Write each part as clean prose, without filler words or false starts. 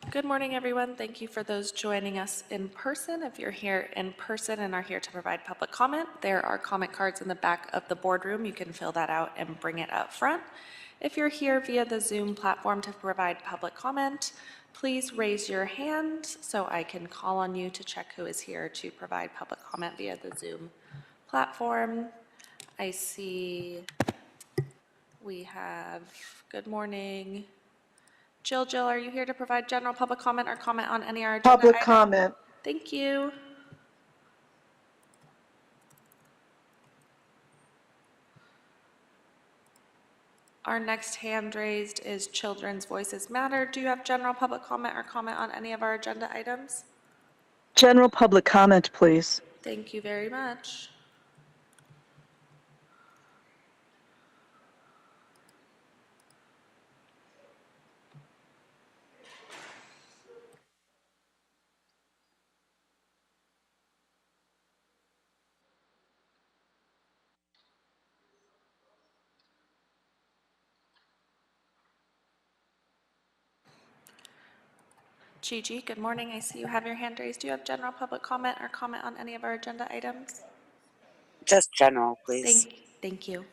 Good morning, everyone. Thank you for those joining us in person. If you're here in person and are here to provide public comment, there are comment cards in the back of the boardroom. You can fill that out and bring it up front. If you're here via the Zoom platform to provide public comment, please raise your hand so I can call on you to check who is here to provide public comment via the Zoom platform. I see we have, good morning. Jill, are you here to provide general public comment or comment on any of our agenda Public items? comment. Thank you. Our next hand raised is Children's Voices Matter. Do you have general public comment or comment on any of our agenda items? General public comment, please. Thank you very much. Gigi, good morning. I see you have your hand raised. Do you have general public comment or comment on any of our agenda items? Just general, please. Thank you.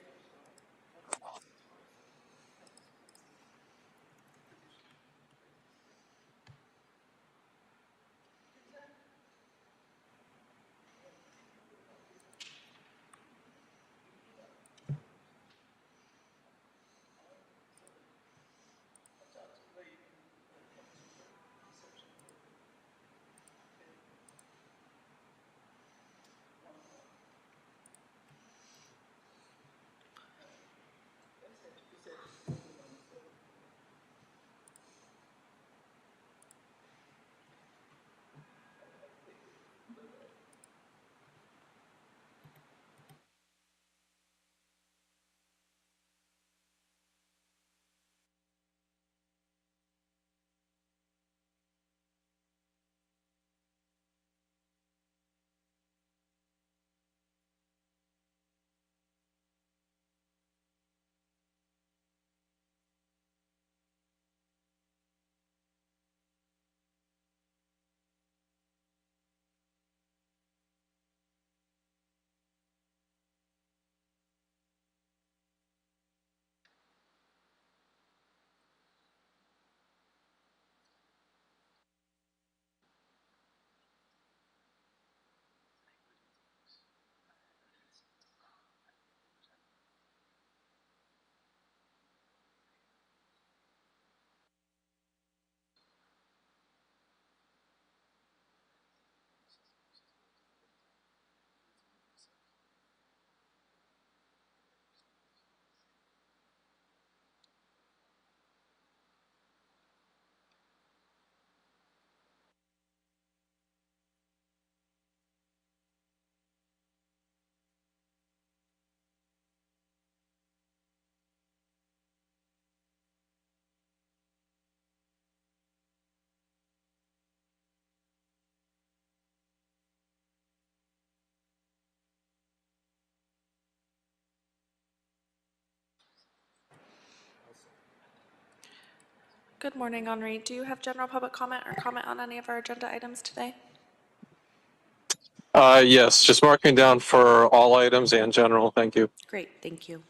Good morning, Henri. Do you have general public comment or comment on any of our agenda items today? Yes, just marking down for all items and general. Thank you. Great, thank you.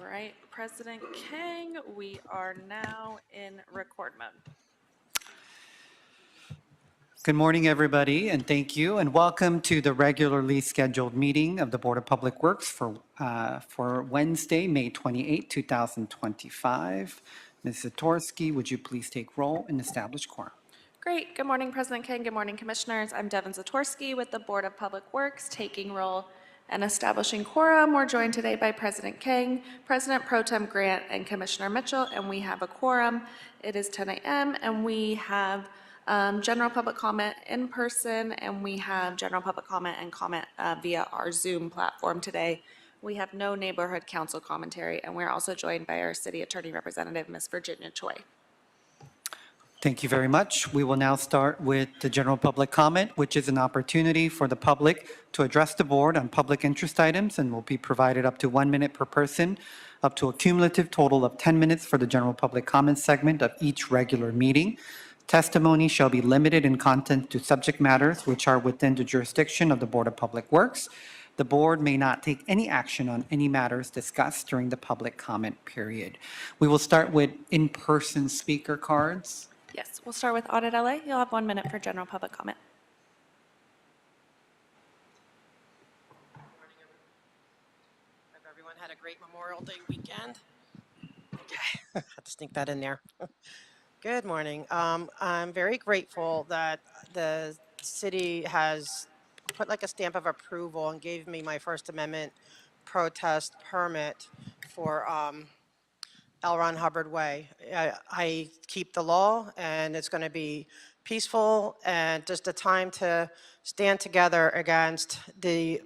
right, President Kang, we are now in record mode. Good morning, everybody, and thank you, and welcome to the regularly scheduled meeting of the Board of Public Works for Wednesday, May 28, 2025. Ms. Zatorsky, would you please take roll and establish quorum? Great. Good morning, President Kang. Good morning, Commissioners. I'm Devin Zatorsky with the Board of Public Works, taking roll and establishing quorum. We're joined today by President Kang, President Pro Tem Grant, and Commissioner Mitchell, and we have a quorum. It is 10 a.m., and we have general public comment in person, and we have general public comment and comment via our Zoom platform today. We have no neighborhood council commentary, and we're also joined by our City Attorney Representative, Ms. Virginia Choi. Thank you very much. We will now start with the general public comment, which is an opportunity for the public to address the board on public interest items and will be provided up to 1 minute per person, up to a cumulative total of 10 minutes for the general public comment segment of each regular meeting. Testimony shall be limited in content to subject matters which are within the jurisdiction of the Board of Public Works. The board may not take any action on any matters discussed during the public comment period. We will start with in-person speaker cards. Yes, we'll start with Audit LA. You'll have 1 minute for general public comment. Hope everyone had a great Memorial Day weekend. Okay, had to sneak that in there. Good morning. I'm very grateful that the city has put like a stamp of approval and gave me my First Amendment protest permit for L. Ron Hubbard Way. I keep the law, and it's going to be peaceful and just a time to stand together against the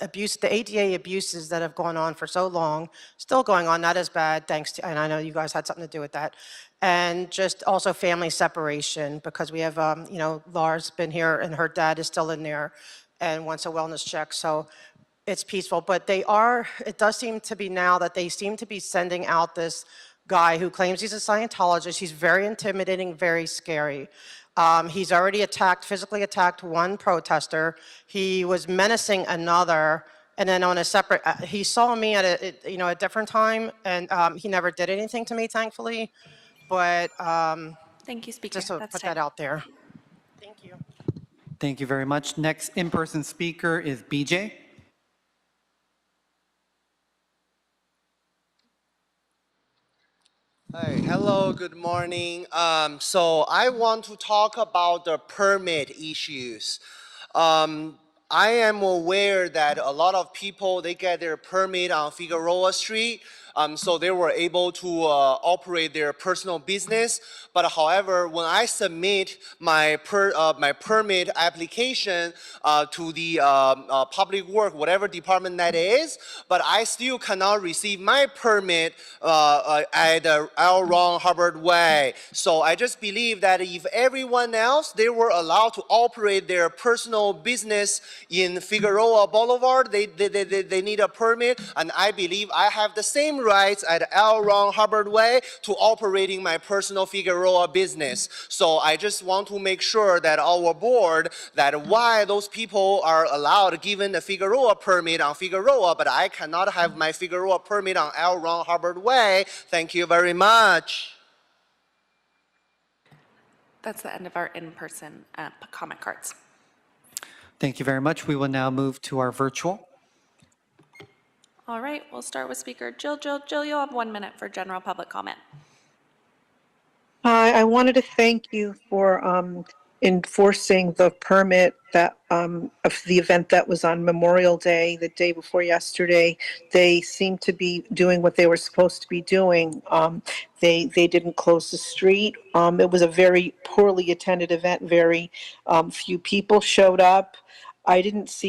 abuse, the ADA abuses that have gone on for so long, still going on, not as bad, thanks to, and I know you guys had something to do with that, and just also family separation, because we have, you know, Laura's been here and her dad is still in there and wants a wellness check, so it's peaceful, but it does seem to be now that they seem to be sending out this guy who claims he's a Scientologist. He's very intimidating, very scary. He's already physically attacked one protester. He was menacing another, and then on a separate, he saw me at a different time, and he never did anything to me, thankfully, but Thank you, Speaker. just to That's put time. that out there. Thank you. Thank you very much. Next in-person speaker is BJ. Hi, hello, good morning. So I want to talk about the permit issues. I am aware that a lot of people, they get their permit on Figueroa Street, so they were able to operate their personal business. But however, when I submit my permit application to the public work, whatever department that is, but I still cannot receive my permit at L. Ron Hubbard Way. So I just believe that if everyone else, they were allowed to operate their personal business in Figueroa Boulevard, they need a permit, and I believe I have the same rights at L. Ron Hubbard Way to operating my personal Figueroa business. So I just want to make sure that our board, that why those people are allowed, given the Figueroa permit on Figueroa, but I cannot have my Figueroa permit on L. Ron Hubbard Way. Thank you very much. That's the end of our in-person comment cards. Thank you very much. We will now move to our virtual. All right, we'll start with Speaker Jill. Jill, you'll have 1 minute for general public comment. Hi, I wanted to thank you for enforcing the permit that of the event that was on Memorial Day, the day before yesterday. They seemed to be doing what they were supposed to be doing. They didn't close the street. It was a very poorly attended event. Very few people showed up.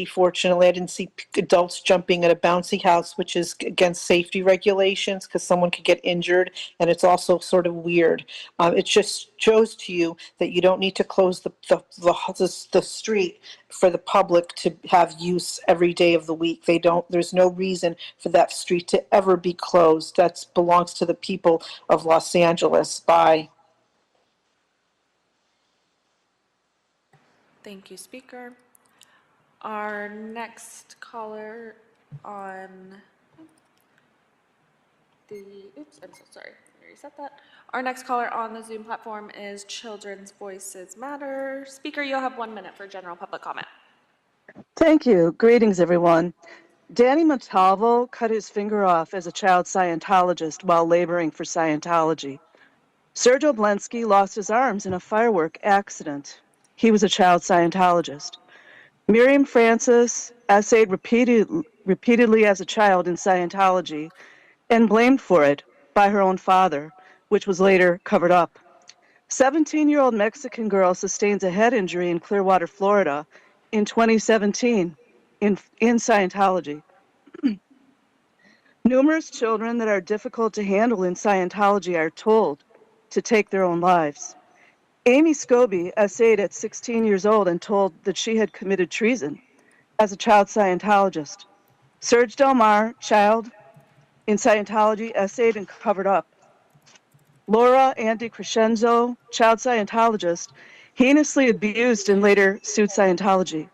Fortunately, I didn't see adults jumping at a bouncy house, which is against safety regulations because someone could get injured, and it's also sort of weird. It just shows to you that you don't need to close the street for the public to have use every day of the week. There's no reason for that street to ever be closed. That belongs to the people of Los Angeles. Bye. Thank you, Speaker. Our next caller on oops, I'm so sorry. Let me reset that. Our next caller on the Zoom platform is Children's Voices Matter. Speaker, you'll have 1 minute for general public comment. Thank you. Greetings, everyone. Danny Montalvo cut his finger off as a child Scientologist while laboring for Scientology. Serge Oblensky lost his arms in a firework accident. He was a child Scientologist. Miriam Francis essayed repeatedly as a child in Scientology and blamed for it by her own father, which was later covered up. 17-year-old Mexican girl sustains a head injury in Clearwater, Florida in 2017 in Scientology. Numerous children that are difficult to handle in Scientology are told to take their own lives. Amy Scobie essayed at 16 years old and told that she had committed treason as a child Scientologist. Serge Del Mar, child in Scientology, essayed and covered up. Laura Andy Crescenzo, child Scientologist, heinously abused and later sued Scientology.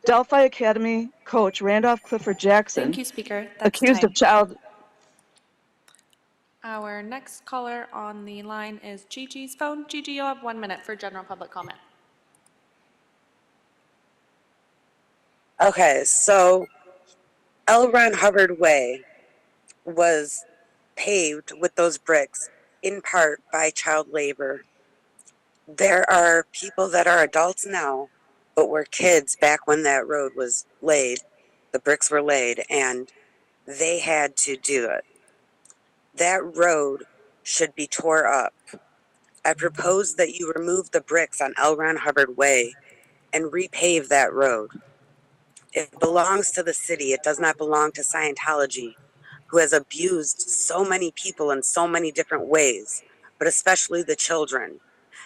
Delphi Academy coach Randolph Clifford Jackson, Thank you, Speaker. That's accused time. of child. Our next caller on the line is Gigi's phone. Gigi, you'll have 1 minute for general public comment. Okay, so L. Ron Hubbard Way was paved with those bricks in part by child labor. There are people that are adults now, but were kids back when that road was laid. The bricks were laid, and they had to do it. That road should be tore up. I propose that you remove the bricks on L. Ron Hubbard Way and repave that road. It belongs to the city. It does not belong to Scientology, who has abused so many people in so many different ways, but especially the children.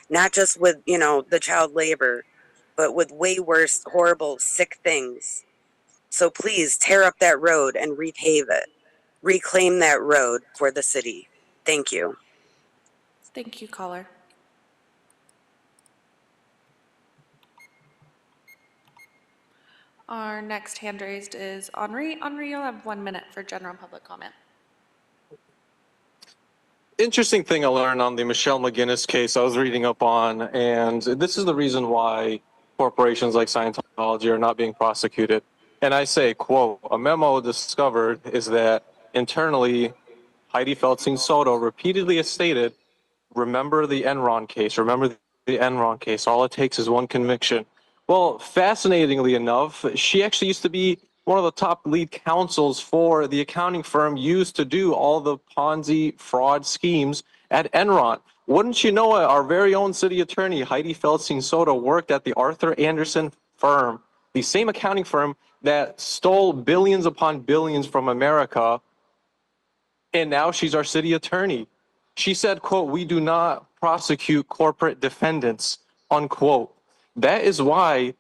Not just with, the child labor, but with way worse, horrible, sick things. So please tear up that road and repave it. Reclaim that road for the city. Thank you. Thank you, caller. Our next hand raised is Henri. Henri, you'll have 1 minute for general public comment. Interesting thing I learned on the Michelle McGinnis case I was reading up on, and this is the reason why corporations like Scientology are not being prosecuted. And I say, quote, a memo discovered is that internally, Heidi Feltzing Soto repeatedly has stated, remember the Enron case, remember the Enron case. All it takes is one conviction. Well, fascinatingly enough, she actually used to be one of the top lead counsels for the accounting firm used to do all the Ponzi fraud schemes at Enron. Wouldn't you know it, our very own city attorney, Heidi Feltzing Soto, worked at the Arthur Anderson firm, the same accounting firm that stole billions upon billions from America, and now she's our city attorney. She said, quote, we do not prosecute corporate defendants, unquote. That is why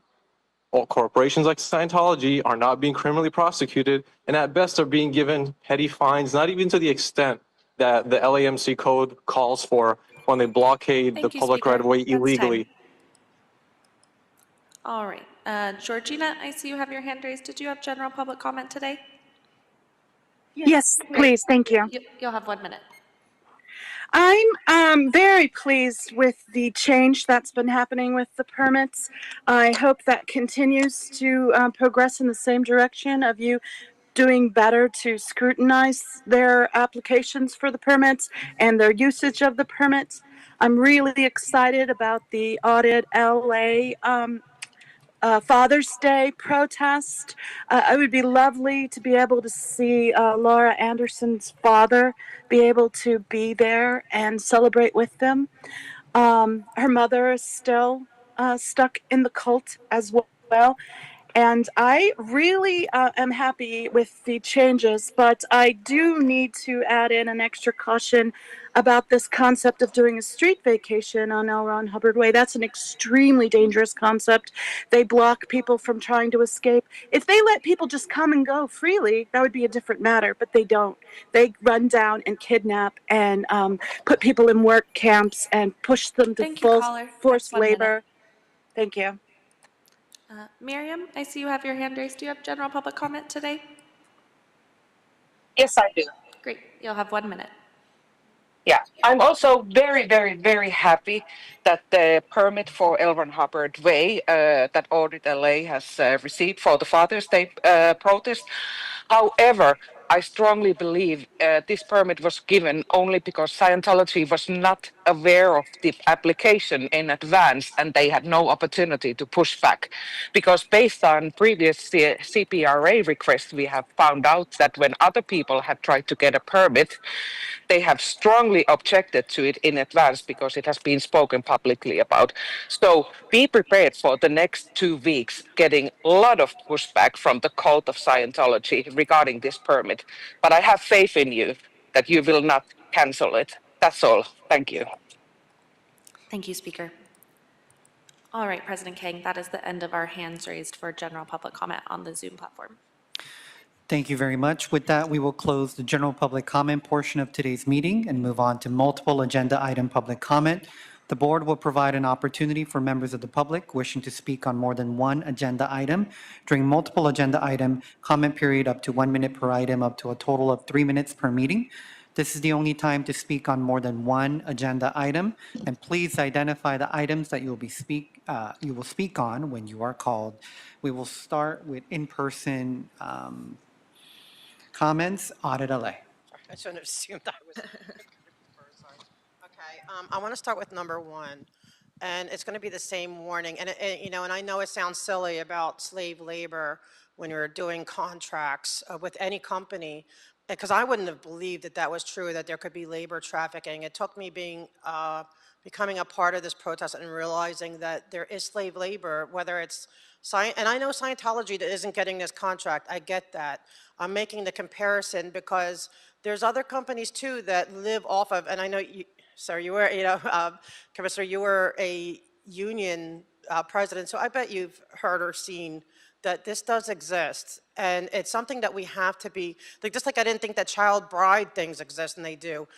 all corporations like Scientology are not being criminally prosecuted and at best are being given petty fines, not even to the extent that the LAMC code calls for when they blockade the Thank you, public Speaker. right of way That's illegally. time. All right. Georgina, I see you have your hand raised. Did you have general public comment today? Yes, please, thank you. You'll have 1 minute. I'm very pleased with the change that's been happening with the permits. I hope that continues to progress in the same direction of you doing better to scrutinize their applications for the permits and their usage of the permits. I'm really excited about the Audit LA Father's Day protest. It would be lovely to be able to see Laura Anderson's father be able to be there and celebrate with them. Her mother is still stuck in the cult as well. And I really am happy with the changes, but I do need to add in an extra caution about this concept of doing a street vacation on L. Ron Hubbard Way. That's an extremely dangerous concept. They block people from trying to escape. If they let people just come and go freely, that would be a different matter, but they don't. They run down and kidnap and put people in work camps and push them to Thank you, caller. forced That's 1 minute. labor. Thank you. Miriam, I see you have your hand raised. Do you have general public comment today? Yes, I do. Great, you'll have 1 minute. Yeah, I'm also very, very, very happy that the permit for L. Ron Hubbard Way that Audit LA has received for the Father's Day protest. However, I strongly believe this permit was given only because Scientology was not aware of the application in advance and they had no opportunity to push back. Because based on previous CPRA requests, we have found out that when other people have tried to get a permit, they have strongly objected to it in advance because it has been spoken publicly about. So be prepared for the next 2 weeks getting a lot of pushback from the cult of Scientology regarding this permit. But I have faith in you that you will not cancel it. That's all. Thank you. Thank you, Speaker. All right, President Kang, that is the end of our hands raised for general public comment on the Zoom platform. Thank you very much. With that, we will close the general public comment portion of today's meeting and move on to multiple agenda item public comment. The board will provide an opportunity for members of the public wishing to speak on more than one agenda item during multiple agenda item comment period up to 1 minute per item, up to a total of 3 minutes per meeting. This is the only time to speak on more than one agenda item, and please identify the items that you will speak on when you are called. We will start with in-person comments. Audit LA. I shouldn't have assumed I was first. Sorry. Okay, I want to start with number 1, and it's going to be the same warning. And and I know it sounds silly about slave labor when you're doing contracts with any company, because I wouldn't have believed that that was true, that there could be labor trafficking. It took me becoming a part of this protest and realizing that there is slave labor, whether it's and I know Scientology that isn't getting this contract. I get that. I'm making the comparison because there's other companies too that live off of, and I know you, sir, you were, Commissioner, you were a union president, so I bet you've heard or seen that this does exist, and it's something that we have to be, like, just like I didn't think that child bride things exist, and they do.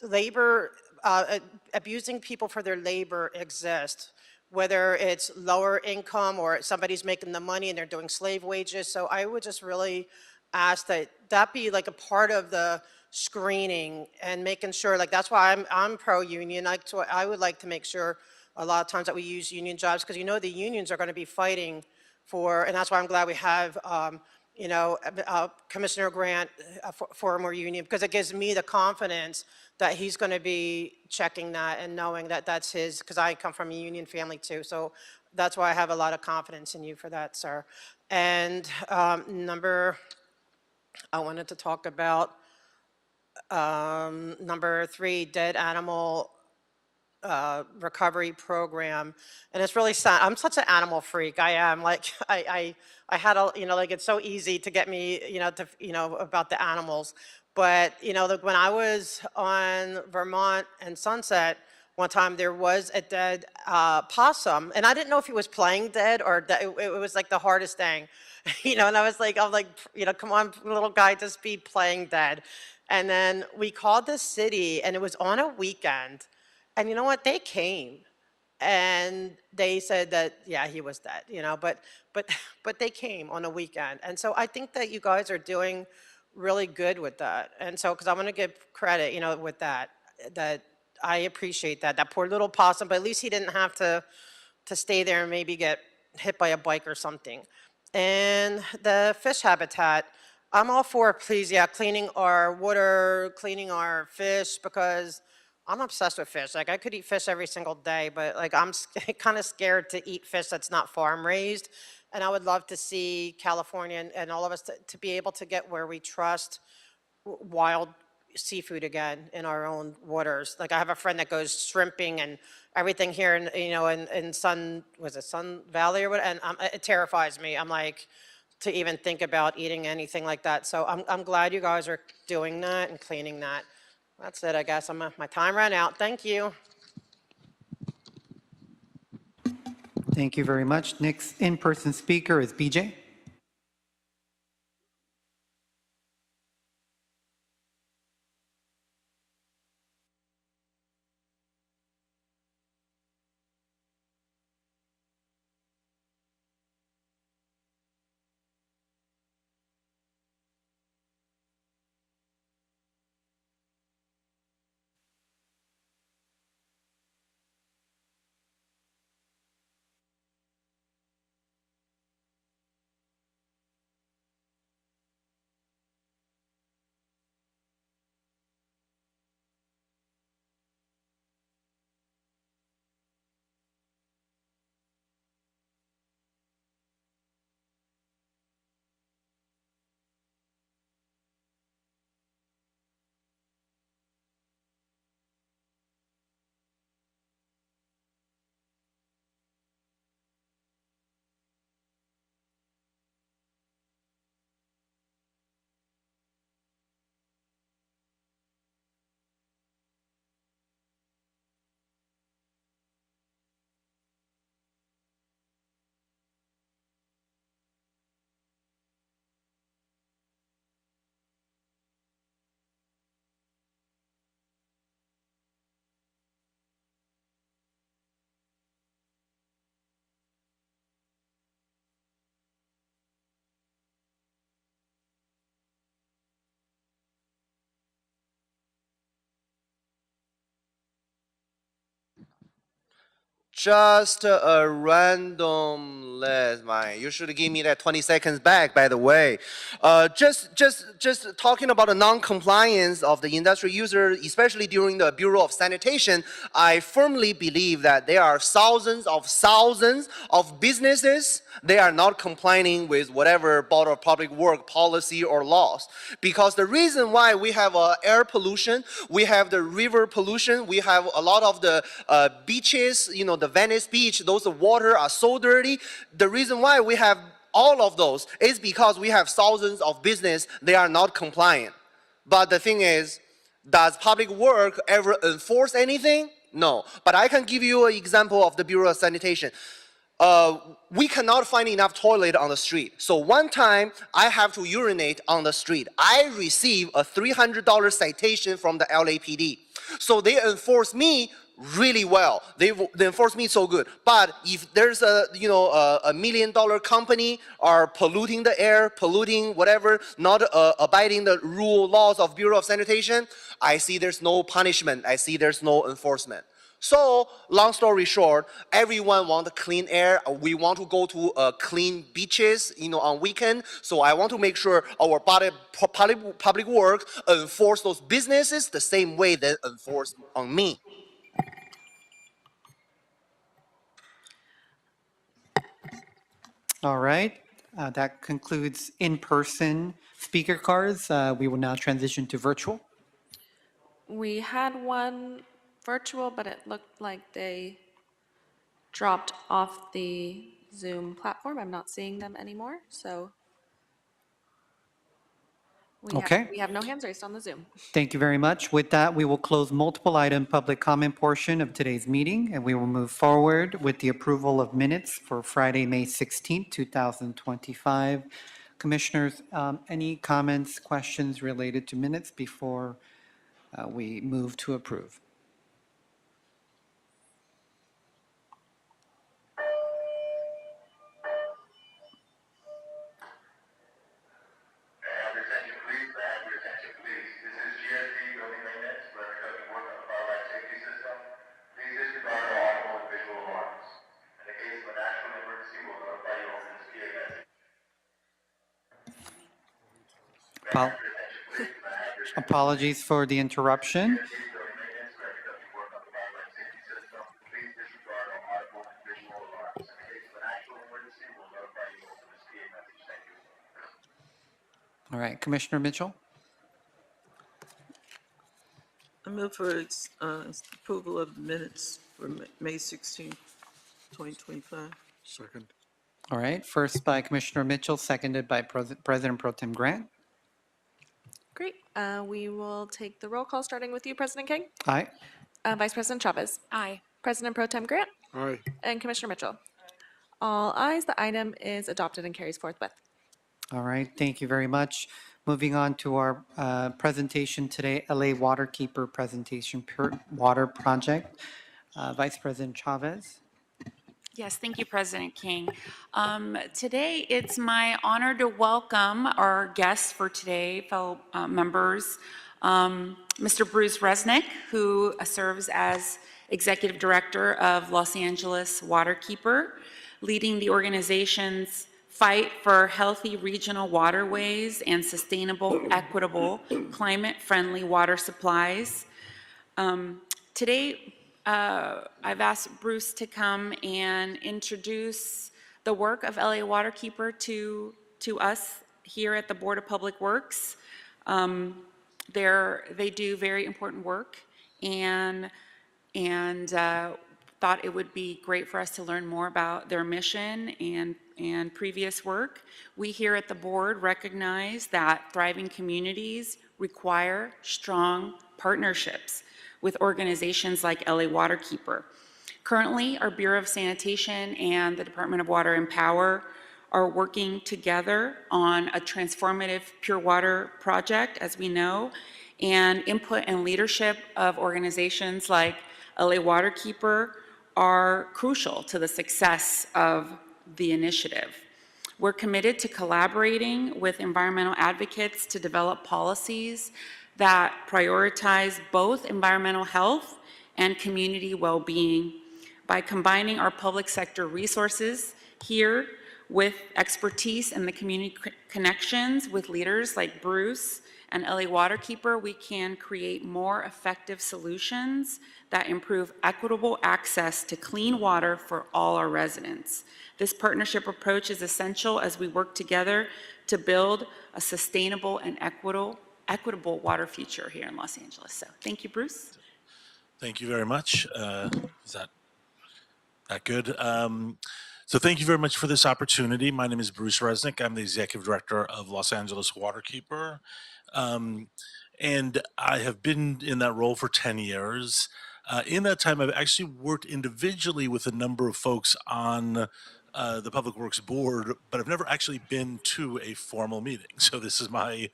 Labor, abusing people for their labor exists, whether it's lower income or somebody's making the money and they're doing slave wages. So I would just really ask that that be like a part of the screening and making sure, like, that's why I'm pro-union. I would like to make sure a lot of times that we use union jobs, because the unions are going to be fighting for, and that's why I'm glad we have Commissioner Grant, former union, because it gives me the confidence that he's going to be checking that and knowing that that's his, because I come from a union family too. So that's why I have a lot of confidence in you for that, sir. And I wanted to talk about number 3, dead animal recovery program. And it's really sad. I'm such an animal freak. I am, like, I had a, like, it's so easy to get me, about the animals. But, when I was on Vermont and Sunset, one time there was a dead possum, and I didn't know if he was playing dead or it was like the hardest thing, and I was like, come on, little guy, just be playing dead. And then we called the city, and it was on a weekend, and you know what? They came, and they said that, yeah, he was dead, but they came on a weekend. And so I think that you guys are doing really good with that. And so, because I want to give credit, with that I appreciate that. That poor little possum, but at least he didn't have to stay there and maybe get hit by a bike or something. And the fish habitat, I'm all for, please, yeah, cleaning our water, cleaning our fish, because I'm obsessed with fish. Like, I could eat fish every single day, but like, I'm kind of scared to eat fish that's not farm raised. And I would love to see California and all of us to be able to get where we trust wild seafood again in our own waters. Like, I have a friend that goes shrimping and everything here in Sun Valley or what, and it terrifies me. I'm like, to even think about eating anything like that. So I'm glad you guys are doing that and cleaning that. That's it, I guess. My time ran out. Thank you. Thank you very much. Next in-person speaker is BJ. Just a random list. You should give me that 20 seconds back, by the way. Just talking about the non-compliance of the industry user, especially during the Bureau of Sanitation, I firmly believe that there are thousands of businesses, they are not complying with whatever Board of Public Work policy or laws. Because the reason why we have air pollution, we have the river pollution, we have a lot of the beaches, you know, the Venice Beach, those water are so dirty. The reason why we have all of those is because we have thousands of business, they are not compliant. But the thing is, does public work ever enforce anything? No. But I can give you an example of the Bureau of Sanitation. We cannot find enough toilet on the street. So one time, I have to urinate on the street. I receive a $300 citation from the LAPD. So they enforce me really well. They enforce me so good. But if there's a $1 million company are polluting the air, polluting whatever, not abiding the laws of Bureau of Sanitation, I see there's no punishment. I see there's no enforcement. So, long story short, everyone wants clean air. We want to go to clean beaches, on weekend. So I want to make sure our public work enforce those businesses the same way they enforce on me. All right, that concludes in-person speaker cards. We will now transition to virtual. We had one virtual, but it looked like they dropped off the Zoom platform. I'm not seeing them anymore, so we have no hands raised on the Zoom. Thank you very much. With that, we will close multiple item public comment portion of today's meeting, and we will move forward with the approval of minutes for Friday, May 16th, 2025. Commissioners, any comments, questions related to minutes before we move to approve? Apologies for the interruption. All right, Commissioner Mitchell. I move for approval of minutes for May 16, 2025. Second. All right, first by Commissioner Mitchell, seconded by President Pro Tem Grant. Great. We will take the roll call, starting with you, President King. Aye. Vice President Chavez. Aye. President Pro Tem Grant. Aye. And Commissioner Mitchell. All ayes. The item is adopted and carries forthwith. All right, thank you very much. Moving on to our presentation today, LA Waterkeeper presentation, Pure Water Project. Vice President Chavez. Yes, thank you, President King. Today, it's my honor to welcome our guests for today, fellow members, Mr. Bruce Resnick, who serves as Executive Director of Los Angeles Waterkeeper, leading the organization's fight for healthy regional waterways and sustainable, equitable, climate-friendly water supplies. Today, I've asked Bruce to come and introduce the work of LA Waterkeeper to us here at the Board of Public Works. They do very important work, and thought it would be great for us to learn more about their mission and previous work. We here at the board recognize that thriving communities require strong partnerships with organizations like LA Waterkeeper. Currently, our Bureau of Sanitation and the Department of Water and Power are working together on a transformative pure water project, as we know, and input and leadership of organizations like LA Waterkeeper are crucial to the success of the initiative. We're committed to collaborating with environmental advocates to develop policies that prioritize both environmental health and community well-being By combining our public sector resources here with expertise and the community connections with leaders like Bruce and LA Waterkeeper, we can create more effective solutions that improve equitable access to clean water for all our residents. This partnership approach is essential as we work together to build a sustainable and equitable water future here in Los Angeles. So thank you, Bruce. Thank you very much. Is that good? So thank you very much for this opportunity. My name is Bruce Resnick. I'm the Executive Director of Los Angeles Waterkeeper. And I have been in that role for 10 years. In that time, I've actually worked individually with a number of folks on the Public Works Board, but I've never actually been to a formal meeting. So this is my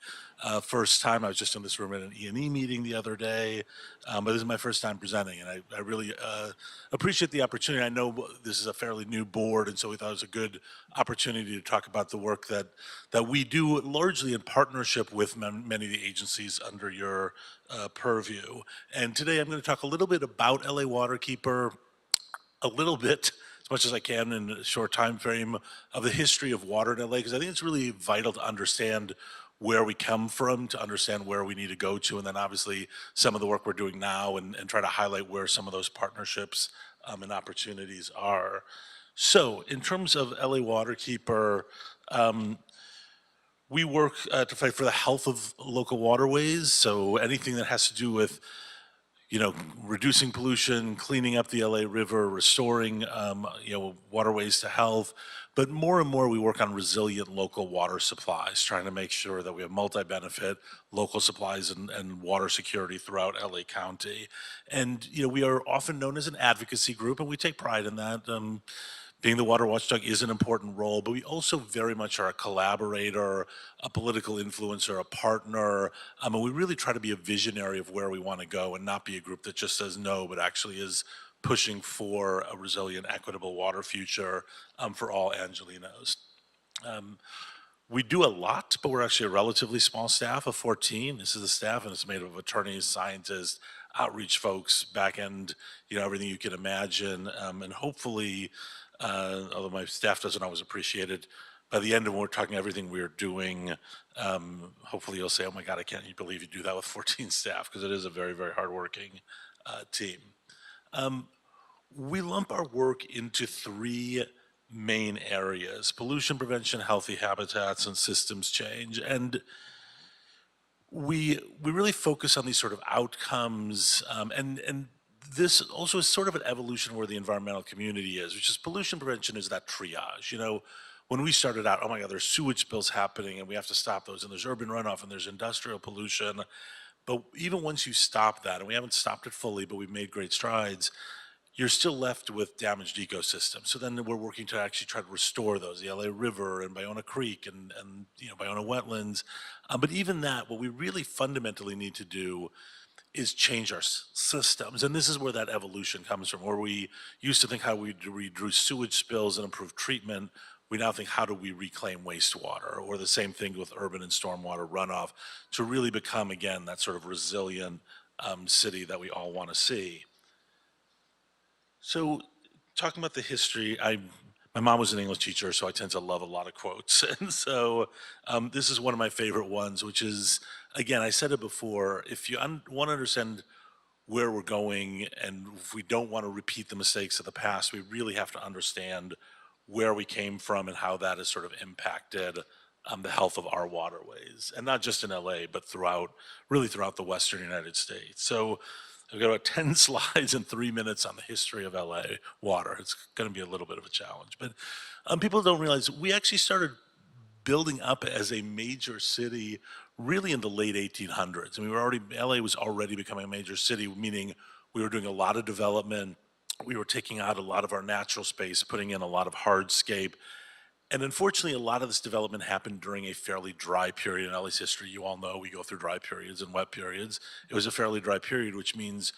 first time. I was just in this room at an E&E meeting the other day, but this is my first time presenting, and I really appreciate the opportunity. I know this is a fairly new board, and so we thought it was a good opportunity to talk about the work that we do largely in partnership with many of the agencies under your purview. And today I'm going to talk a little bit about LA Waterkeeper, a little bit, as much as I can in a short time frame, of the history of water in LA, because I think it's really vital to understand where we come from, to understand where we need to go to, and then obviously some of the work we're doing now, and try to highlight where some of those partnerships and opportunities are. So in terms of LA Waterkeeper, we work to fight for the health of local waterways. So anything that has to do with reducing pollution, cleaning up the LA River, restoring, waterways to health. But more and more, we work on resilient local water supplies, trying to make sure that we have multi-benefit local supplies and water security throughout LA County. And, we are often known as an advocacy group, and we take pride in that. Being the water watchdog is an important role, but we also very much are a collaborator, a political influencer, a partner, and we really try to be a visionary of where we want to go and not be a group that just says no, but actually is pushing for a resilient, equitable water future for all Angelinos. We do a lot, but we're actually a relatively small staff of 14. This is the staff, and it's made up of attorneys, scientists, outreach folks, back end, everything you can imagine, and hopefully, although my staff doesn't always appreciate it, by the end of when we're talking everything we're doing, hopefully you'll say, oh my God, I can't believe you do that with 14 staff, because it is a very, very hardworking team. We lump our work into three main areas: pollution prevention, healthy habitats, and systems change. And we really focus on these sort of outcomes, and this also is sort of an evolution where the environmental community is, which is pollution prevention is that triage. When we started out, oh my God, there's sewage spills happening and we have to stop those, and there's urban runoff and there's industrial pollution. But even once you stop that, and we haven't stopped it fully, but we've made great strides, you're still left with damaged ecosystems. So then we're working to actually try to restore those, the LA River and Ballona Creek and Ballona wetlands. But even that, what we really fundamentally need to do is change our systems. And this is where that evolution comes from, where we used to think how we reduce sewage spills and improve treatment. We now think, how do we reclaim wastewater? Or the same thing with urban and stormwater runoff, to really become, again, that sort of resilient city that we all want to see. So talking about the history, my mom was an English teacher, so I tend to love a lot of quotes. And so this is one of my favorite ones, which is, again, I said it before, if you want to understand where we're going, and if we don't want to repeat the mistakes of the past, we really have to understand where we came from and how that has sort of impacted the health of our waterways. And not just in LA, but really throughout the Western United States. So I've got about 10 slides and 3 minutes on the history of LA water. It's going to be a little bit of a challenge. But people don't realize we actually started building up as a major city really in the late 1800s. LA was already becoming a major city, meaning we were doing a lot of development. We were taking out a lot of our natural space, putting in a lot of hardscape. And unfortunately, a lot of this development happened during a fairly dry period in LA's history. You all know we go through dry periods and wet periods. It was a fairly dry period, which means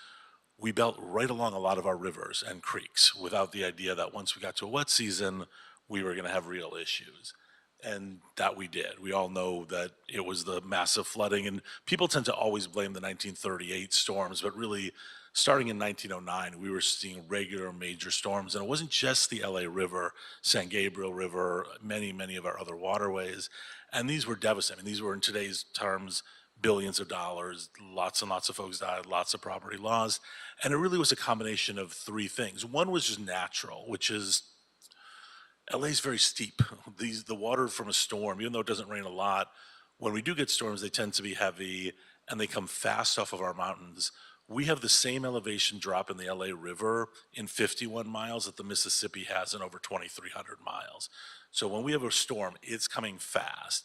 we built right along a lot of our rivers and creeks without the idea that once we got to a wet season, we were going to have real issues. And that we did. We all know that it was the massive flooding, and people tend to always blame the 1938 storms, but really starting in 1909, we were seeing regular major storms, and it wasn't just the LA River, San Gabriel River, many of our other waterways, and these were devastating. I mean, these were, in today's terms, billions of dollars, lots and lots of folks died, lots of property lost, and it really was a combination of three things. One was just natural, which is LA is very steep. The water from a storm, even though it doesn't rain a lot, when we do get storms, they tend to be heavy and they come fast off of our mountains. We have the same elevation drop in the LA River in 51 miles that the Mississippi has in over 2,300 miles. So when we have a storm, it's coming fast.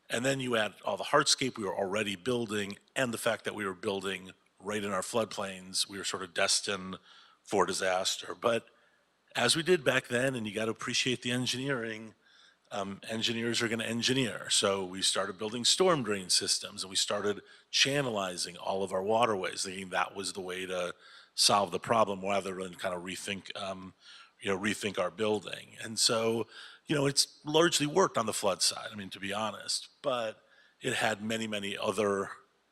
And then you add all the hardscape we were already building and the fact that we were building right in our floodplains, we were sort of destined for disaster. But as we did back then, and you got to appreciate the engineering, engineers are going to engineer. So we started building storm drain systems, and we started channelizing all of our waterways, thinking that was the way to solve the problem rather than kind of rethink our building. And so, it's largely worked on the flood side, I mean, to be honest, but it had many other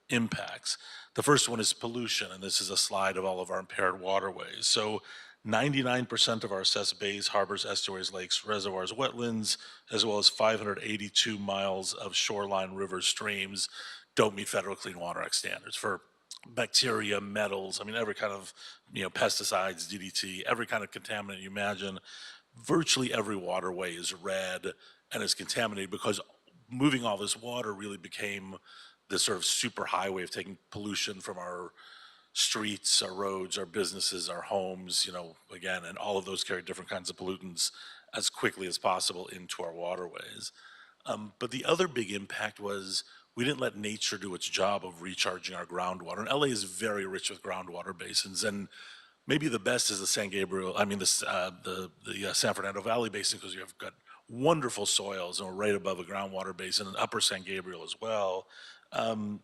impacts. The first one is pollution, and this is a slide of all of our impaired waterways. So 99% of our assessed bays, harbors, estuaries, lakes, reservoirs, wetlands, as well as 582 miles of shoreline rivers, streams, don't meet federal Clean Water Act standards for bacteria, metals, I mean, every kind of, pesticides, DDT, every kind of contaminant you imagine. Virtually every waterway is red and is contaminated because moving all this water really became this sort of super highway of taking pollution from our streets, our roads, our businesses, our homes, again, and all of those carry different kinds of pollutants as quickly as possible into our waterways. But the other big impact was we didn't let nature do its job of recharging our groundwater. And LA is very rich with groundwater basins, and maybe the best is the San Fernando Valley Basin, because you've got wonderful soils and we're right above a groundwater basin, and upper San Gabriel as well. And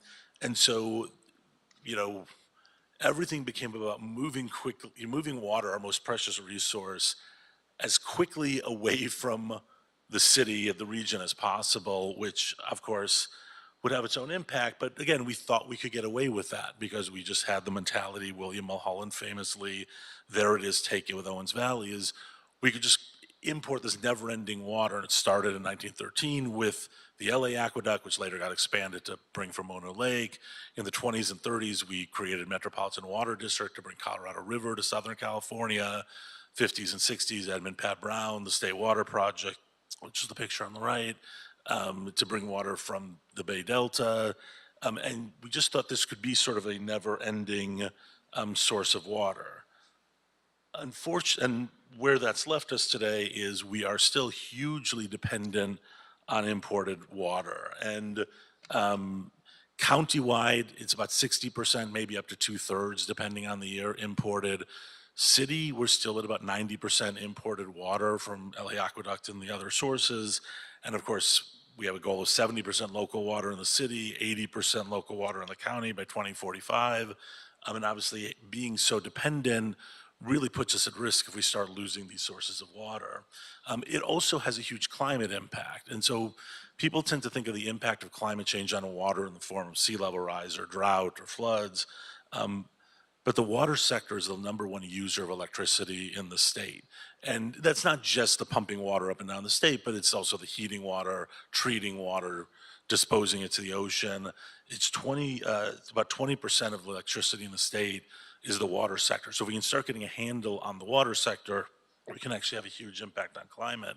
so, everything became about moving water, our most precious resource, as quickly away from the city, the region as possible, which of course would have its own impact. But again, we thought we could get away with that because we just had the mentality, William Mulholland famously, there it is, take it with Owens Valley, is we could just import this never-ending water. And it started in 1913 with the LA Aqueduct, which later got expanded to bring from Mono Lake. In the 20s and 30s, we created Metropolitan Water District to bring Colorado River to Southern California. 50s and 60s, Edmund Pat Brown, the State Water Project, which is the picture on the right, to bring water from the Bay Delta. And we just thought this could be sort of a never-ending source of water. And where that's left us today is we are still hugely dependent on imported water. And countywide, it's about 60%, maybe up to 2/3, depending on the year, imported. City, we're still at about 90% imported water from LA Aqueduct and the other sources. And of course, we have a goal of 70% local water in the city, 80% local water in the county by 2045. And obviously, being so dependent really puts us at risk if we start losing these sources of water. It also has a huge climate impact. And so people tend to think of the impact of climate change on water in the form of sea level rise or drought or floods. But the water sector is the #1 user of electricity in the state. And that's not just the pumping water up and down the state, but it's also the heating water, treating water, disposing it to the ocean. It's about 20% of the electricity in the state is the water sector. So if we can start getting a handle on the water sector, we can actually have a huge impact on climate.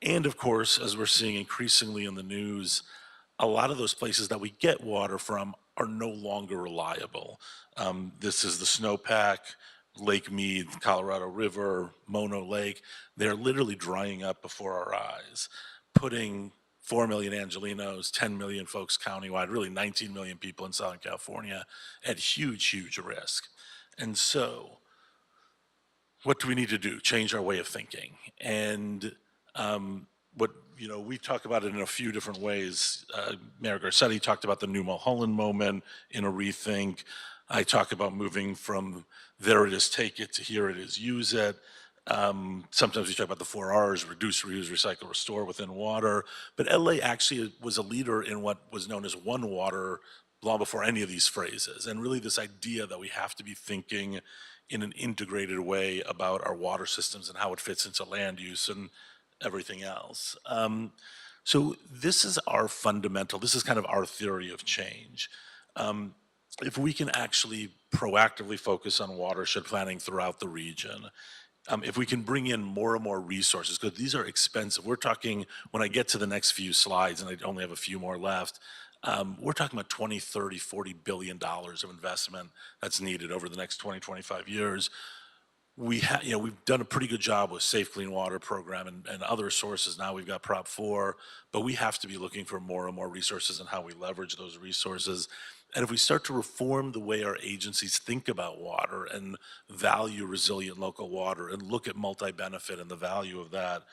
And of course, as we're seeing increasingly in the news, a lot of those places that we get water from are no longer reliable. This is the snowpack, Lake Mead, Colorado River, Mono Lake. They're literally drying up before our eyes, putting 4 million Angelenos, 10 million folks countywide, really 19 million people in Southern California at huge risk. And so what do we need to do? Change our way of thinking. And we talk about it in a few different ways. Mayor Garcetti talked about the new Mulholland moment in a rethink. I talk about moving from there it is, take it, to here it is, use it. Sometimes we talk about the 4 R's, reduce, reuse, recycle, restore within water. But LA actually was a leader in what was known as One Water long before any of these phrases. And really this idea that we have to be thinking in an integrated way about our water systems and how it fits into land use and everything else. So this is our fundamental, this is kind of our theory of change. If we can actually proactively focus on watershed planning throughout the region, if we can bring in more and more resources, because these are expensive. We're talking, when I get to the next few slides, and I only have a few more left, we're talking about 20, 30, 40 billion dollars of investment that's needed over the next 20, 25 years. We've done a pretty good job with Safe Clean Water program and other sources. Now we've got Prop 4, but we have to be looking for more and more resources and how we leverage those resources. And if we start to reform the way our agencies think about water and value resilient local water and look at multi-benefit and the value of that,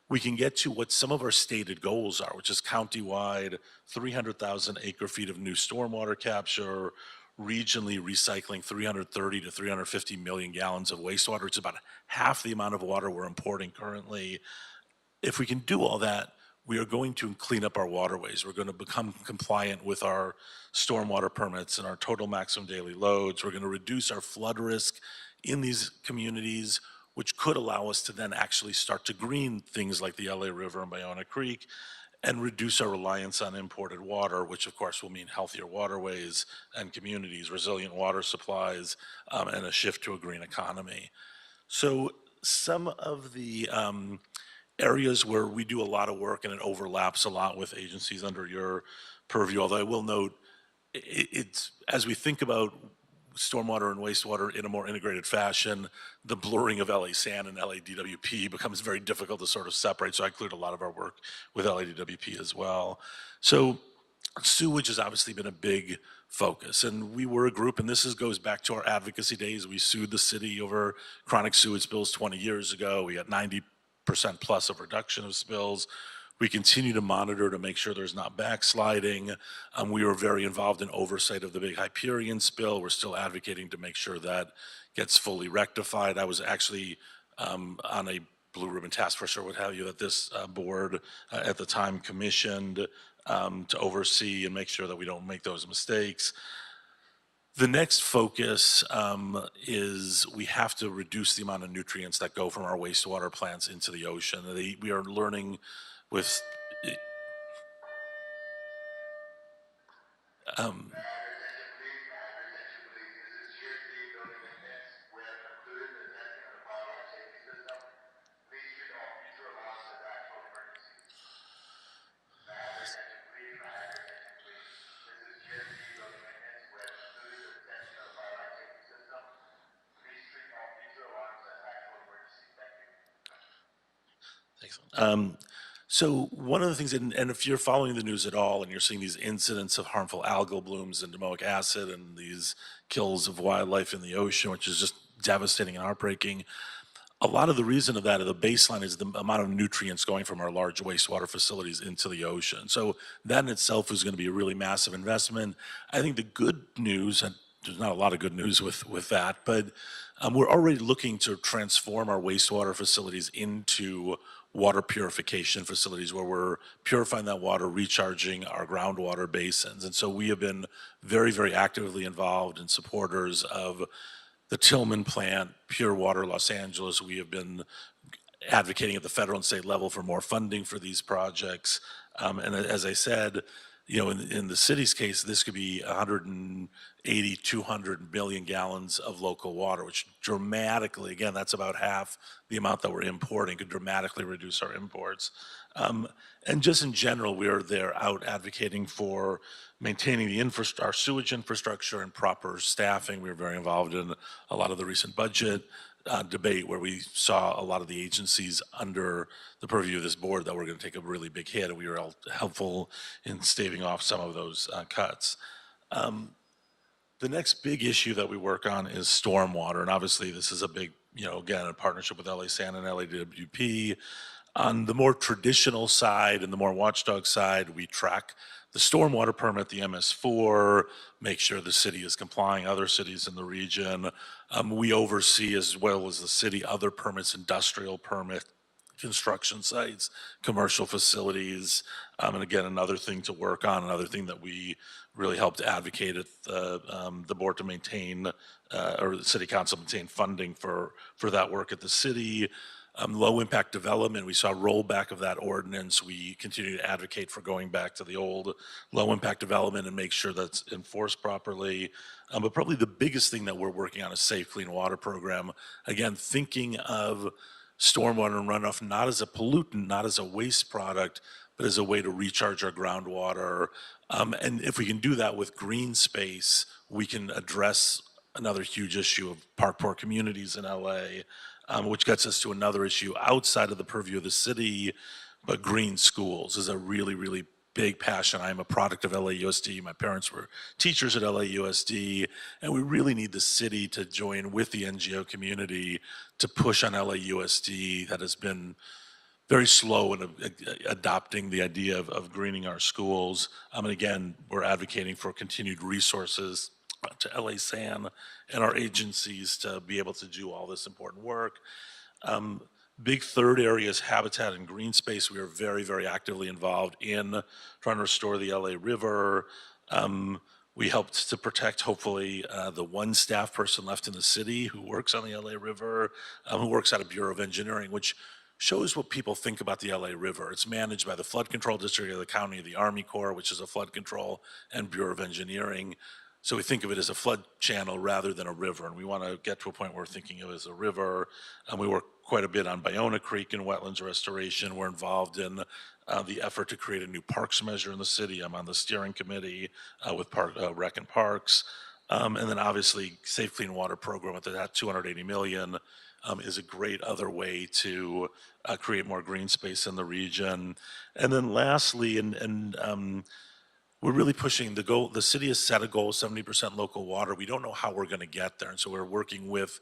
we can get to what some of our stated goals are, which is countywide 300,000 acre feet of new stormwater capture, regionally recycling 330 to 350 million gallons of wastewater. It's about half the amount of water we're importing currently. If we can do all that, we are going to clean up our waterways. We're going to become compliant with our stormwater permits and our total maximum daily loads. We're going to reduce our flood risk in these communities, which could allow us to then actually start to green things like the LA River and Ballona Creek and reduce our reliance on imported water, which of course will mean healthier waterways and communities, resilient water supplies, and a shift to a green economy. So some of the areas where we do a lot of work and it overlaps a lot with agencies under your purview, although I will note, it's as we think about stormwater and wastewater in a more integrated fashion, the blurring of LA San and LADWP becomes very difficult to sort of separate. So I include a lot of our work with LADWP as well. So sewage has obviously been a big focus. And we were a group, and this goes back to our advocacy days. We sued the city over chronic sewage spills 20 years ago. We got 90% plus of reduction of spills. We continue to monitor to make sure there's not backsliding. We were very involved in oversight of the big Hyperion spill. We're still advocating to make sure that gets fully rectified. I was actually on a Blue Ribbon Task Force, or what have you, that this board at the time commissioned to oversee and make sure that we don't make those mistakes. The next focus is we have to reduce the amount of nutrients that go from our wastewater plants into the ocean. We are learning with so one of the things, and if you're following the news at all and you're seeing these incidents of harmful algal blooms and domoic acid and these kills of wildlife in the ocean, which is just devastating and heartbreaking, a lot of the reason of that, the baseline, is the amount of nutrients going from our large wastewater facilities into the ocean. So that in itself is going to be a really massive investment. I think the good news, and there's not a lot of good news with that, but we're already looking to transform our wastewater facilities into water purification facilities where we're purifying that water, recharging our groundwater basins. And so we have been very, very actively involved and supporters of the Tillman plant, Pure Water Los Angeles. We have been advocating at the federal and state level for more funding for these projects. And as I said, in the city's case, this could be 180, 200 million gallons of local water, which dramatically, again, that's about half the amount that we're importing, could dramatically reduce our imports. And just in general, we are there out advocating for maintaining our sewage infrastructure and proper staffing. We were very involved in a lot of the recent budget debate where we saw a lot of the agencies under the purview of this board that were going to take a really big hit, and we were helpful in staving off some of those cuts. The next big issue that we work on is stormwater, and obviously this is a big, again, a partnership with LA San and LADWP. On the more traditional side and the more watchdog side, we track the stormwater permit, the MS4, make sure the city is complying, other cities in the region. We oversee, as well as the city, other permits, industrial permit, construction sites, commercial facilities. And again, another thing to work on, another thing that we really helped advocate at the board to maintain, or the city council maintain funding for that work at the city. Low impact development, we saw rollback of that ordinance. We continue to advocate for going back to the old low impact development and make sure that's enforced properly. But probably the biggest thing that we're working on is Safe Clean Water Program. Again, thinking of stormwater and runoff not as a pollutant, not as a waste product, but as a way to recharge our groundwater. And if we can do that with green space, we can address another huge issue of park poor communities in LA, which gets us to another issue outside of the purview of the city, but green schools is a really, really big passion. I'm a product of LAUSD. My parents were teachers at LAUSD, and we really need the city to join with the NGO community to push on LAUSD that has been very slow in adopting the idea of greening our schools. And again, we're advocating for continued resources to LA SAN and our agencies to be able to do all this important work. Big third area is habitat and green space. We are very, very actively involved in trying to restore the LA River. We helped to protect, hopefully, the one staff person left in the city who works on the LA River, who works at a Bureau of Engineering, which shows what people think about the LA River. It's managed by the Flood Control District of the County of the Army Corps, which is a flood control and Bureau of Engineering. So we think of it as a flood channel rather than a river, and we want to get to a point where we're thinking of it as a river. And we work quite a bit on Ballona Creek and wetlands restoration. We're involved in the effort to create a new parks measure in the city. I'm on the steering committee with Rec and Parks. And then obviously Safe Clean Water Program with that 280 million is a great other way to create more green space in the region. And then lastly, we're really pushing the goal. The city has set a goal, 70% local water. We don't know how we're going to get there. And so we're working with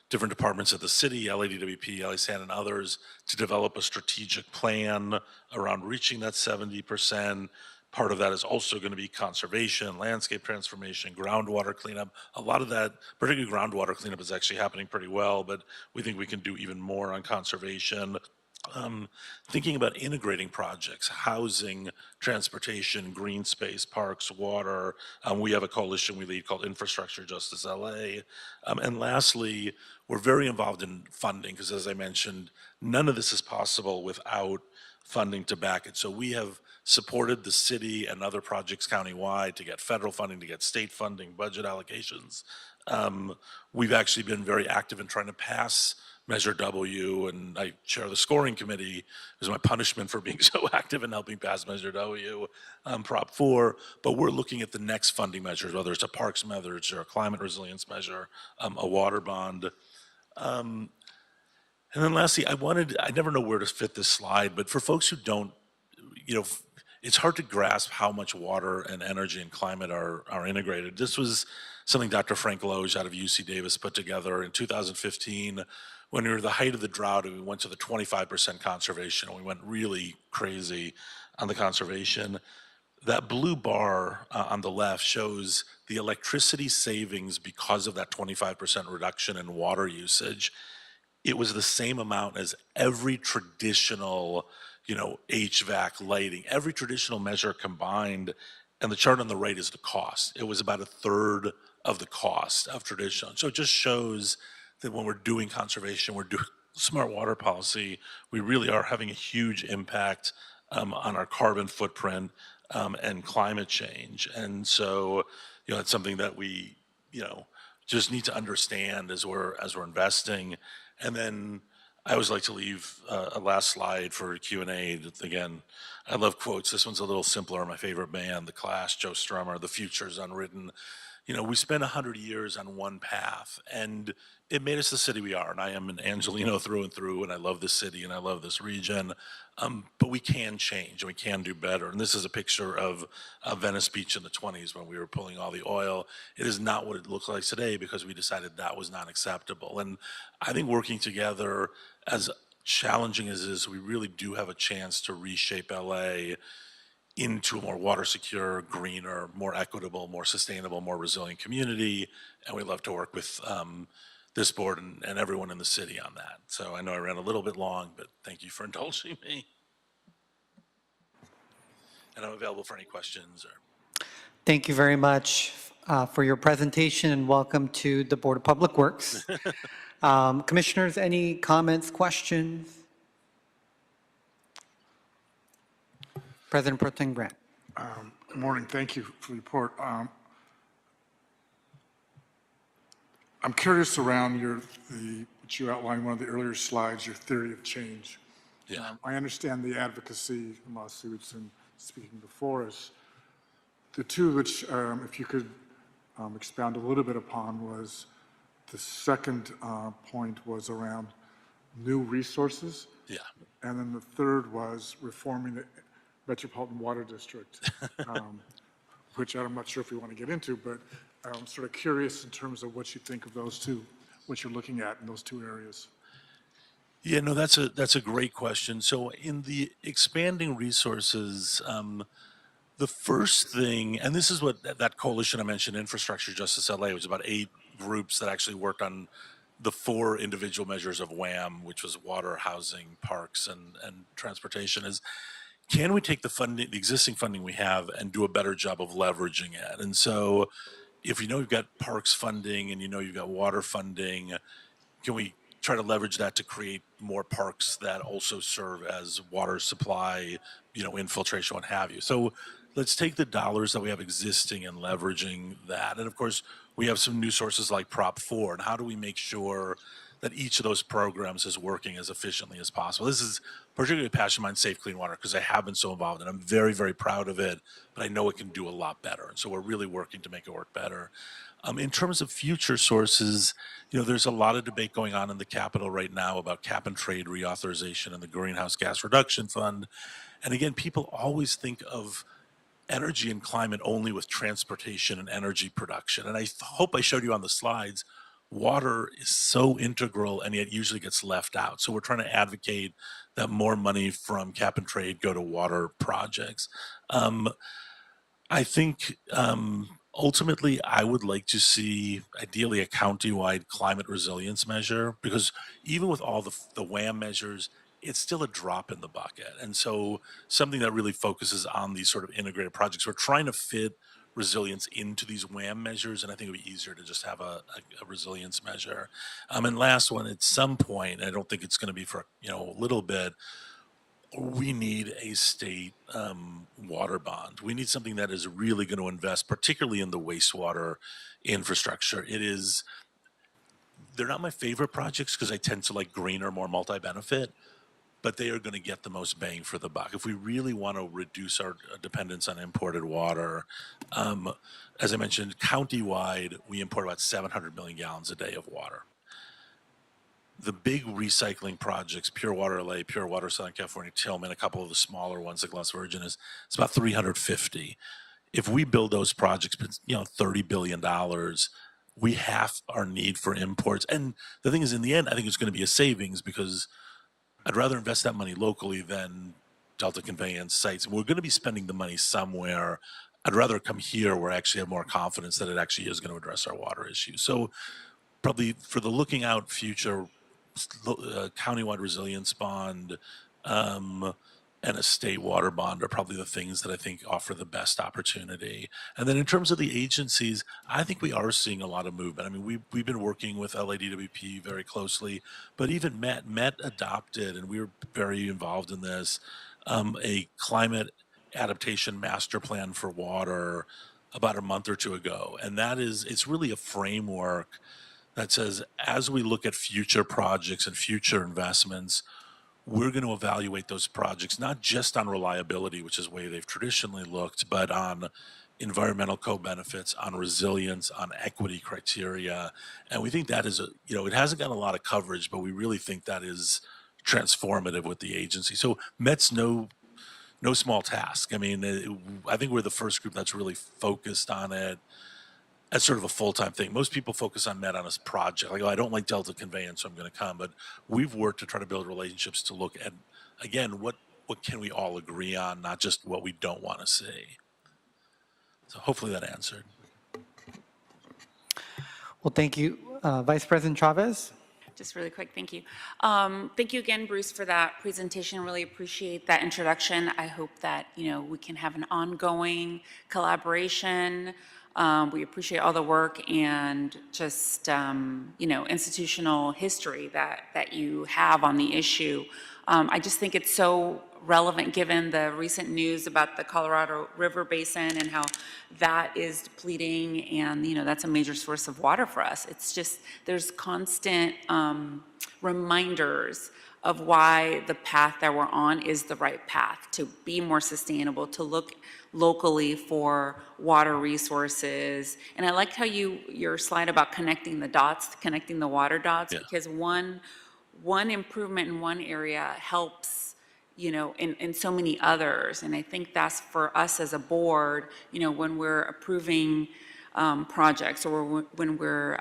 different departments of the city, LADWP, LA SAN, and others to develop a strategic plan around reaching that 70%. Part of that is also going to be conservation, landscape transformation, groundwater cleanup. A lot of that, particularly groundwater cleanup, is actually happening pretty well, but we think we can do even more on conservation. Thinking about integrating projects, housing, transportation, green space, parks, water. We have a coalition we lead called Infrastructure Justice LA. And lastly, we're very involved in funding because, as I mentioned, none of this is possible without funding to back it. So we have supported the city and other projects countywide to get federal funding, to get state funding, budget allocations. We've actually been very active in trying to pass Measure W, and I chair the scoring committee. It was my punishment for being so active in helping pass Measure W, Prop 4. But we're looking at the next funding measures, whether it's a parks measure or a climate resilience measure, a water bond. And then lastly, I never know where to fit this slide, but for folks who don't, it's hard to grasp how much water and energy and climate are integrated. This was something Dr. Frank Loge out of UC Davis put together in 2015 when we were at the height of the drought, and we went to the 25% conservation, and we went really crazy on the conservation. That blue bar on the left shows the electricity savings because of that 25% reduction in water usage. It was the same amount as every traditional, HVAC, lighting, every traditional measure combined. And the chart on the right is the cost. It was about a third of the cost of traditional. So it just shows that when we're doing conservation, we're doing smart water policy, we really are having a huge impact on our carbon footprint and climate change. And so, it's something that we, just need to understand as we're investing. And then I always like to leave a last slide for Q&A. Again, I love quotes. This one's a little simpler. My favorite band, The Clash, Joe Strummer, The Future's Unwritten. We spent 100 years on one path, and it made us the city we are. And I am an Angelino through and through, and I love this city, and I love this region. But we can change, and we can do better. And this is a picture of Venice Beach in the 20s when we were pulling all the oil. It is not what it looks like today because we decided that was not acceptable. And I think working together, as challenging as it is, we really do have a chance to reshape LA into a more water secure, greener, more equitable, more sustainable, more resilient community. And we love to work with this board and everyone in the city on that. So I know I ran a little bit long, but thank you for indulging me. And I'm available for any questions or. Thank you very much for your presentation, and welcome to the Board of Public Works. Commissioners, any comments, questions? President Pro Tem Grant. Good morning. Thank you for the report. I'm curious around what you outlined in one of the earlier slides, your theory of change. Yeah. I understand the advocacy lawsuits and speaking before us. The two which, if you could expound a little bit upon, was the second point was around new resources. Yeah. And then the third was reforming the Metropolitan Water District, which I'm not sure if we want to get into, but I'm sort of curious in terms of what you think of those two, what you're looking at in those two areas. Yeah, no, that's a great question. So in the expanding resources, the first thing, and this is what that coalition I mentioned, Infrastructure Justice LA, was about 8 groups that actually worked on the 4 individual measures of WHAM, which was water, housing, parks, and transportation, is can we take the funding, the existing funding we have, and do a better job of leveraging it? And so if you know you've got parks funding and you know you've got water funding, can we try to leverage that to create more parks that also serve as water supply, infiltration, what have you? So let's take the dollars that we have existing and leveraging that. And of course, we have some new sources like Prop 4. And how do we make sure that each of those programs is working as efficiently as possible? This is particularly a passion of mine, Safe Clean Water, because I have been so involved and I'm very, very proud of it, but I know it can do a lot better. And so we're really working to make it work better. In terms of future sources, there's a lot of debate going on in the Capitol right now about cap and trade reauthorization and the Greenhouse Gas Reduction Fund. And again, people always think of energy and climate only with transportation and energy production. And I hope I showed you on the slides, water is so integral and yet usually gets left out. So we're trying to advocate that more money from cap and trade go to water projects. I think ultimately I would like to see ideally a county-wide climate resilience measure, because even with all the WHAM measures, it's still a drop in the bucket. And so something that really focuses on these sort of integrated projects, we're trying to fit resilience into these WHAM measures, and I think it would be easier to just have a resilience measure. And last one, at some point, and I don't think it's going to be for a little bit, we need a state water bond. We need something that is really going to invest, particularly in the wastewater infrastructure. They're not my favorite projects because I tend to like greener, more multi-benefit, but they are going to get the most bang for the buck. If we really want to reduce our dependence on imported water, as I mentioned, county-wide, we import about 700 million gallons a day of water. The big recycling projects, Pure Water LA, Pure Water Southern California, Tillman, a couple of the smaller ones like Las Virgen, it's about 350. If we build those projects, $30 billion, we half our need for imports. And the thing is, in the end, I think it's going to be a savings because I'd rather invest that money locally than Delta Conveyance sites. We're going to be spending the money somewhere. I'd rather come here where I actually have more confidence that it actually is going to address our water issue. So probably for the looking out future, countywide resilience bond and a state water bond are probably the things that I think offer the best opportunity. And then in terms of the agencies, I think we are seeing a lot of movement. I mean, we've been working with LADWP very closely, but even Met adopted, and we were very involved in this, a climate adaptation master plan for water about a month or two ago. And it's really a framework that says, as we look at future projects and future investments, we're going to evaluate those projects, not just on reliability, which is the way they've traditionally looked, but on environmental co-benefits, on resilience, on equity criteria. And we think that is, it hasn't gotten a lot of coverage, but we really think that is transformative with the agency. So Met's no small task. I mean, I think we're the first group that's really focused on it as sort of a full-time thing. Most people focus on Met on a project. Like, I don't like Delta Conveyance, so I'm going to come. But we've worked to try to build relationships to look at, again, what can we all agree on, not just what we don't want to see. So hopefully that answered. Well, thank you Vice President Chavez? Just really quick, thank you. Thank you again, Bruce, for that presentation. Really appreciate that introduction. I hope that, we can have an ongoing collaboration. We appreciate all the work and just, institutional history that you have on the issue. I just think it's so relevant given the recent news about the Colorado River Basin and how that is depleting, and that's a major source of water for us. It's just there's constant reminders of why the path that we're on is the right path to be more sustainable, to look locally for water resources. And I liked how your slide about connecting the dots, connecting the water dots, because one improvement in one area helps in so many others. And I think that's for us as a board, when we're approving projects or when we're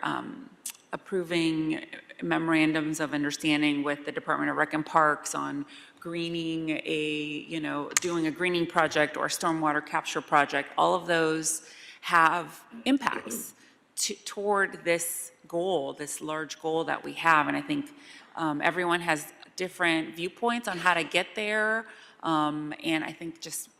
approving memorandums of understanding with the Department of Rec and Parks on greening doing a greening project or a stormwater capture project, all of those have impacts toward this goal, this large goal that we have. And I think everyone has different viewpoints on how to get there. And I think just,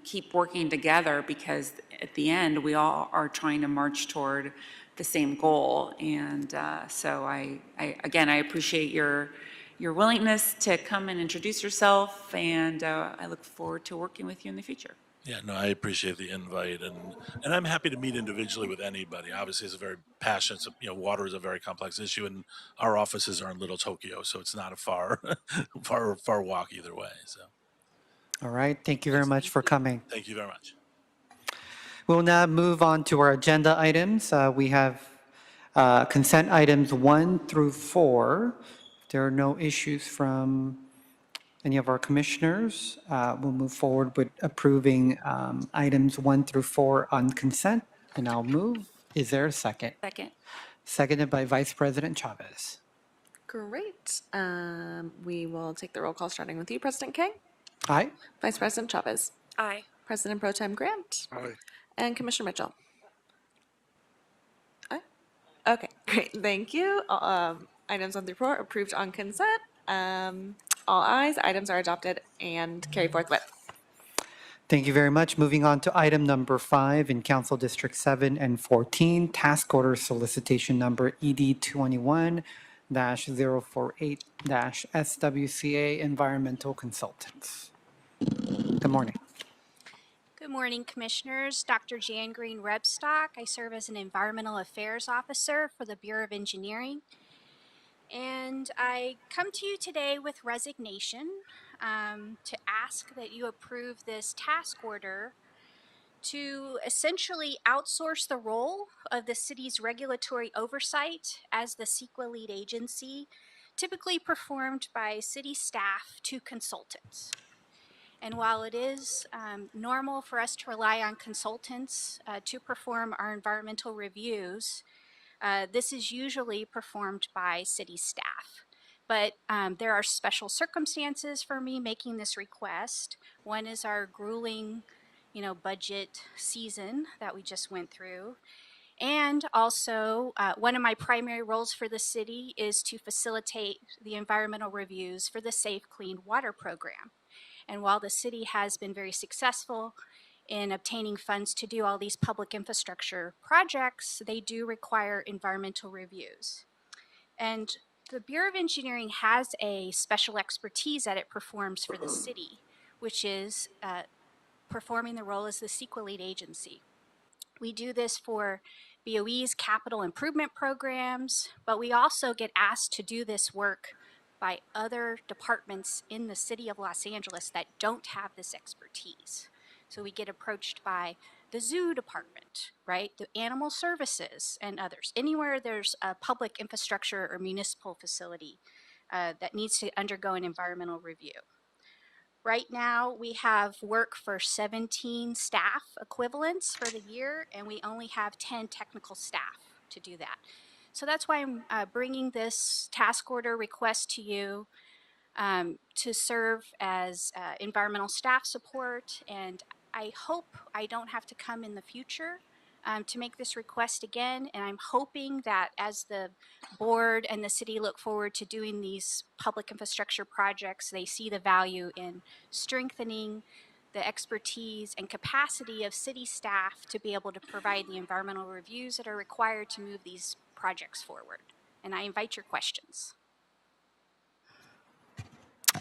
keep working together, because at the end, we all are trying to march toward the same goal. And so I appreciate your willingness to come and introduce yourself, and I look forward to working with you in the future. Yeah, no, I appreciate the invite, and I'm happy to meet individually with anybody. Obviously, it's a very passionate, water is a very complex issue, and our offices are in Little Tokyo, so it's not a far walk either way. So, All right, thank you very much for coming. thank you very much. We'll now move on to our agenda items. We have consent items 1 through 4. If there are no issues from any of our commissioners, we'll move forward with approving items 1 through 4 on consent, and I'll move. Is there a second? Second. Seconded by Vice President Chavez. Great. We will take the roll call starting with you, President King, Aye. Vice President Chavez, Aye. President Pro Tem Grant, Aye. and Commissioner Mitchell. Aye. Okay, great. Thank you. Items 1 through 4 approved on consent. All ayes. Items are adopted and carry forthwith. Thank you very much. Moving on to item number 5 in Council District 7 and 14, task order solicitation number ED 21-048-SWCA Environmental Consultants. Good morning. Good morning, Commissioners. Dr. Jan Green Rebstock. I serve as an Environmental Affairs Officer for the Bureau of Engineering. And I come to you today with resignation to ask that you approve this task order to essentially outsource the role of the city's regulatory oversight as the CEQA lead agency, typically performed by city staff, to consultants. And while it is normal for us to rely on consultants to perform our environmental reviews, this is usually performed by city staff. But there are special circumstances for me making this request. One is our grueling, budget season that we just went through. And also, one of my primary roles for the city is to facilitate the environmental reviews for the Safe Clean Water program. And while the city has been very successful in obtaining funds to do all these public infrastructure projects, they do require environmental reviews. And the Bureau of Engineering has a special expertise that it performs for the city, which is performing the role as the CEQA lead agency. We do this for BOE's capital improvement programs, but we also get asked to do this work by other departments in the city of Los Angeles that don't have this expertise. So we get approached by the zoo department, right? The animal services and others. Anywhere there's a public infrastructure or municipal facility that needs to undergo an environmental review. Right now, we have work for 17 staff equivalents for the year, and we only have 10 technical staff to do that. So that's why I'm bringing this task order request to you to serve as environmental staff support, and I hope I don't have to come in the future to make this request again, and I'm hoping that as the board and the city look forward to doing these public infrastructure projects, they see the value in strengthening the expertise and capacity of city staff to be able to provide the environmental reviews that are required to move these projects forward. And I invite your questions.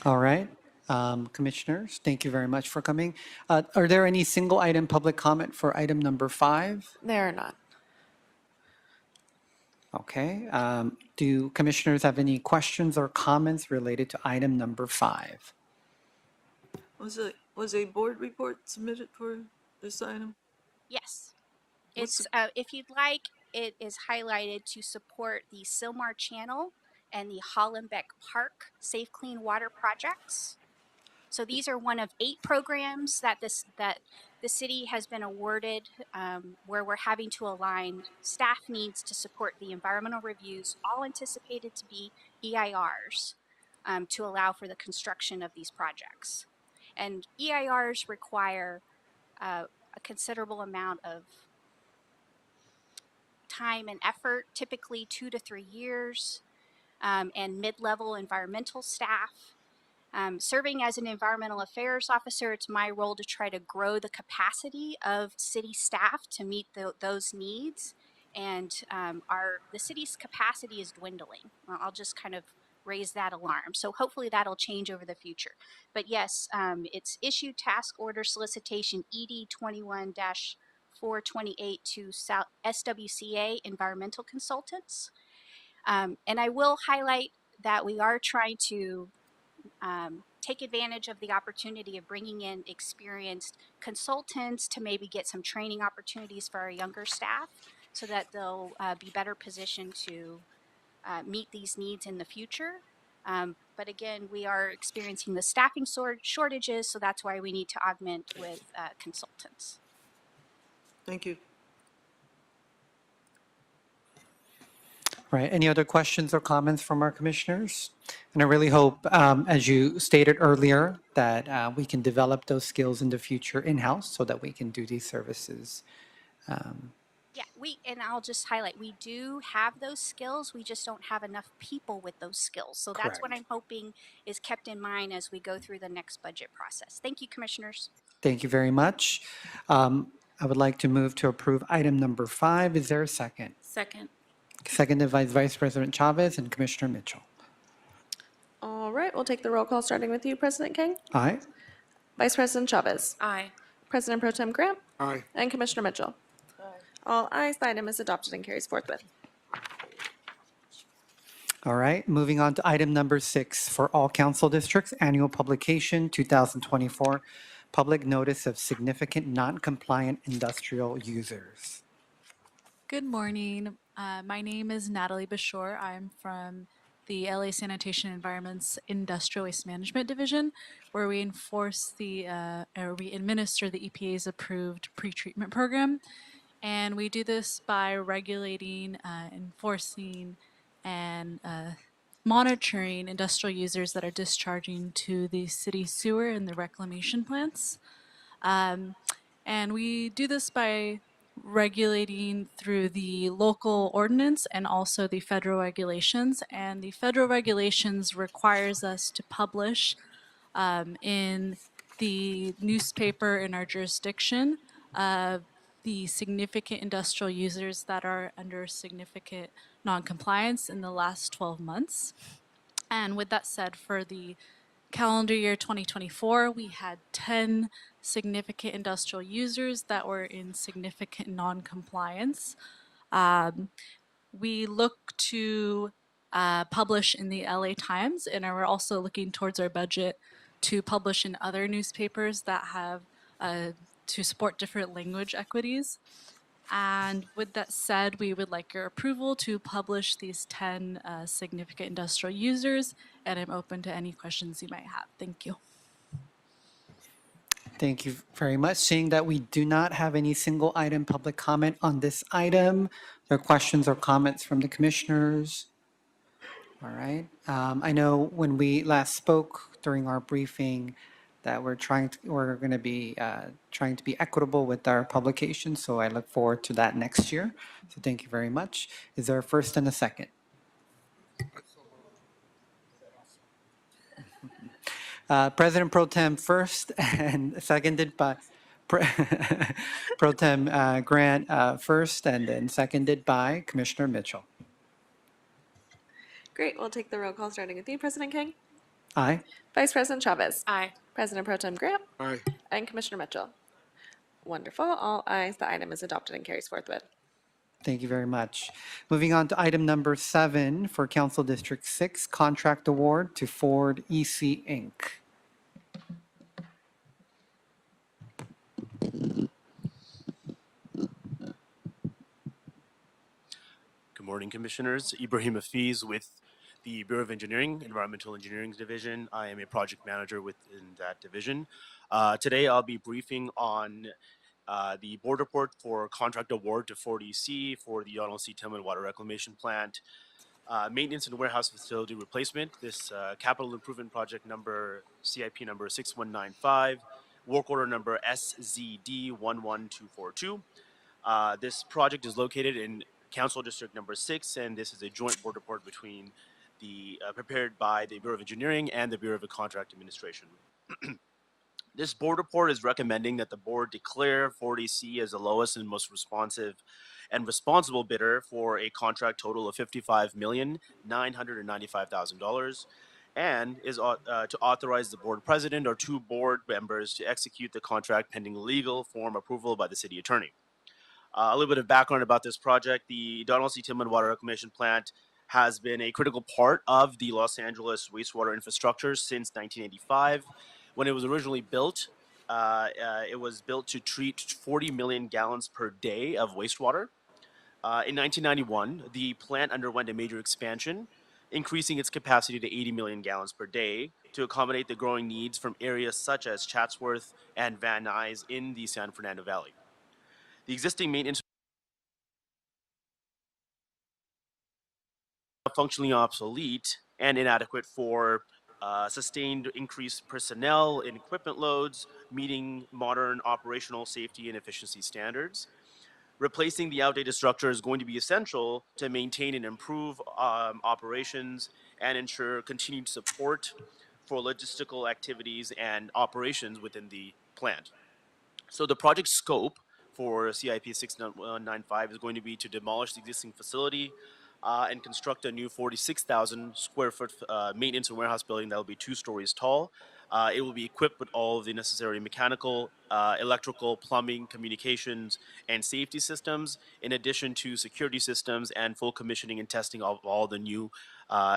All right. Commissioners, thank you very much for coming. Are there any single item public comment for item number 5? There are not. Okay. Do commissioners have any questions or comments related to item number 5? Was a board report submitted for this item? Yes. What's It's, if you'd like, it is highlighted to support the Silmar Channel and the Hollenbeck Park Safe Clean Water projects. So these are one of 8 programs that the city has been awarded, where we're having to align staff needs to support the environmental reviews, all anticipated to be EIRs, to allow for the construction of these projects. And EIRs require a considerable amount of time and effort, typically 2 to 3 years, and mid-level environmental staff. Serving as an environmental affairs officer, it's my role to try to grow the capacity of city staff to meet those needs. And the city's capacity is dwindling. Well, I'll just kind of raise that alarm. So hopefully that'll change over the future. But yes, it's issued task order solicitation ED 21-428 to SWCA Environmental Consultants. And I will highlight that we are trying to take advantage of the opportunity of bringing in experienced consultants to maybe get some training opportunities for our younger staff so that they'll be better positioned to meet these needs in the future. But again, we are experiencing the staffing shortages, so that's why we need to augment with consultants. Thank you. Right. Any other questions or comments from our commissioners? And I really hope, as you stated earlier, that we can develop those skills in the future in-house so that we can do these services. Yeah, and I'll just highlight, we do have those skills, we just don't have enough people with those skills. So that's what I'm hoping is kept in mind as we go through the next budget process. Thank you, commissioners. Thank you very much. I would like to move to approve item number 5. Is there a second? Second. Seconded by Vice President Chavez and Commissioner Mitchell. All right, we'll take the roll call, starting with you, President King. Aye. Vice President Chavez. Aye. President Pro Tem Grant. Aye. And Commissioner Mitchell. All ayes, the item is adopted and carries forthwith. All right, moving on to item number 6 for all council districts, annual publication 2024, public notice of significant non-compliant industrial users. Good morning. My name is Natalie Bashore. I'm from the LA Sanitation Environment's Industrial Waste Management Division, where we enforce we administer the EPA's approved pretreatment program. And we do this by regulating, enforcing, and monitoring industrial users that are discharging to the city sewer and the reclamation plants. And we do this by regulating through the local ordinance and also the federal regulations. And the federal regulations requires us to publish in the newspaper in our jurisdiction the significant industrial users that are under significant non-compliance in the last 12 months. And with that said, for the calendar year 2024, we had 10 significant industrial users that were in significant non-compliance. We look to publish in the LA Times, and we're also looking towards our budget to publish in other newspapers that have to support different language equities. And with that said, we would like your approval to publish these 10 significant industrial users, and I'm open to any questions you might have. Thank you. Thank you very much. Seeing that we do not have any single item public comment on this item, there are questions or comments from the commissioners. All right. I know when we last spoke during our briefing, that we're going to be trying to be equitable with our publications. So I look forward to that next year. So thank you very much. Is there a first and a second? President Pro Tem first and seconded by Pro Tem Grant first and then seconded by Commissioner Mitchell. Great, we'll take the roll call starting with you, President King. Aye. Vice President Chavez. Aye. President Pro Tem Grant. Aye. And Commissioner Mitchell. Wonderful. All ayes. The item is adopted and carries forthwith. Thank you very much. Moving on to item number 7 for Council District 6, contract award to Ford EC Inc. Good morning, Commissioners. Ibrahim Hafiz with the Bureau of Engineering, Environmental Engineering Division. I am a project manager within that division. Today, I'll be briefing on the board report for contract award to Ford EC for the Donald C. Tillman Water Reclamation Plant, maintenance and warehouse facility replacement. This capital improvement project number, CIP number 6195, work order number SZD 11242. This project is located in Council District number 6, and this is a joint board report between the prepared by the Bureau of Engineering and the Bureau of Contract Administration. This board report is recommending that the board declare Ford EC as the lowest and most responsive and responsible bidder for a contract total of $55,995,000, and is to authorize the board president or 2 board members to execute the contract pending legal form approval by the city attorney. A little bit of background about this project. The Donald C. Tillman Water Reclamation Plant has been a critical part of the Los Angeles wastewater infrastructure since 1985. When it was originally built, it was built to treat 40 million gallons per day of wastewater. In 1991, the plant underwent a major expansion, increasing its capacity to 80 million gallons per day to accommodate the growing needs from areas such as Chatsworth and Van Nuys in the San Fernando Valley. The existing maintenance functionally obsolete and inadequate for sustained increased personnel and equipment loads, meeting modern operational safety and efficiency standards. Replacing the outdated structure is going to be essential to maintain and improve operations and ensure continued support for logistical activities and operations within the plant. So the project scope for CIP 6195 is going to be to demolish the existing facility and construct a new 46,000 square foot maintenance and warehouse building that will be 2 stories tall. It will be equipped with all of the necessary mechanical, electrical, plumbing, communications, and safety systems, in addition to security systems and full commissioning and testing of all the new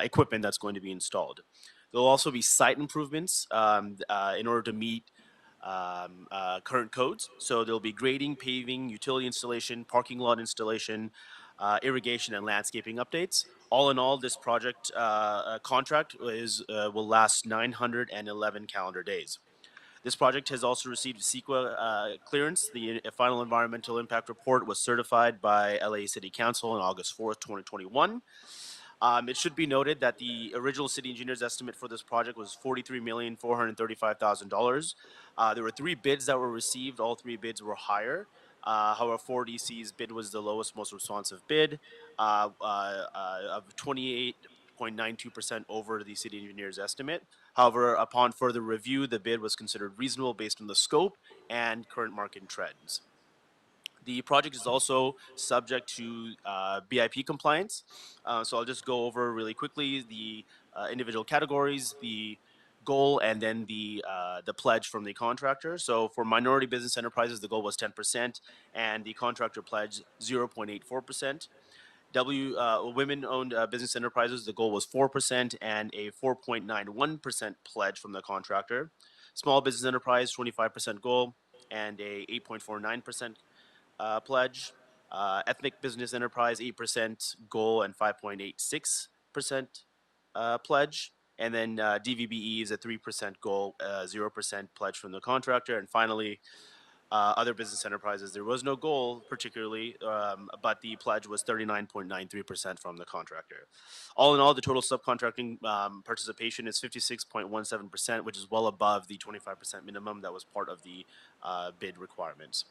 equipment that's going to be installed. There will also be site improvements in order to meet current codes. So there'll be grading, paving, utility installation, parking lot installation, irrigation, and landscaping updates. All in all, this project contract will last 911 calendar days. This project has also received CEQA clearance. The final environmental impact report was certified by LA City Council on August 4th, 2021. It should be noted that the original city engineer's estimate for this project was $43,435,000. There were 3 bids that were received. All 3 bids were higher. However, Ford EC's bid was the lowest, most responsive bid of 28.92% over the city engineer's estimate. However, upon further review, the bid was considered reasonable based on the scope and current market trends. The project is also subject to BIP compliance. So I'll just go over really quickly the individual categories, the goal, and then the pledge from the contractor. So for minority business enterprises, the goal was 10%, and the contractor pledged 0.84%. Women-owned business enterprises, the goal was 4% and a 4.91% pledge from the contractor. Small business enterprise, 25% goal and a 8.49% pledge. Ethnic business enterprise, 8% goal and 5.86% pledge. And then DVBE is a 3% goal, 0% pledge from the contractor. And finally, other business enterprises. There was no goal particularly, but the pledge was 39.93% from the contractor. All in all, the total subcontracting participation is 56.17%, which is well above the 25% minimum that was part of the bid requirements.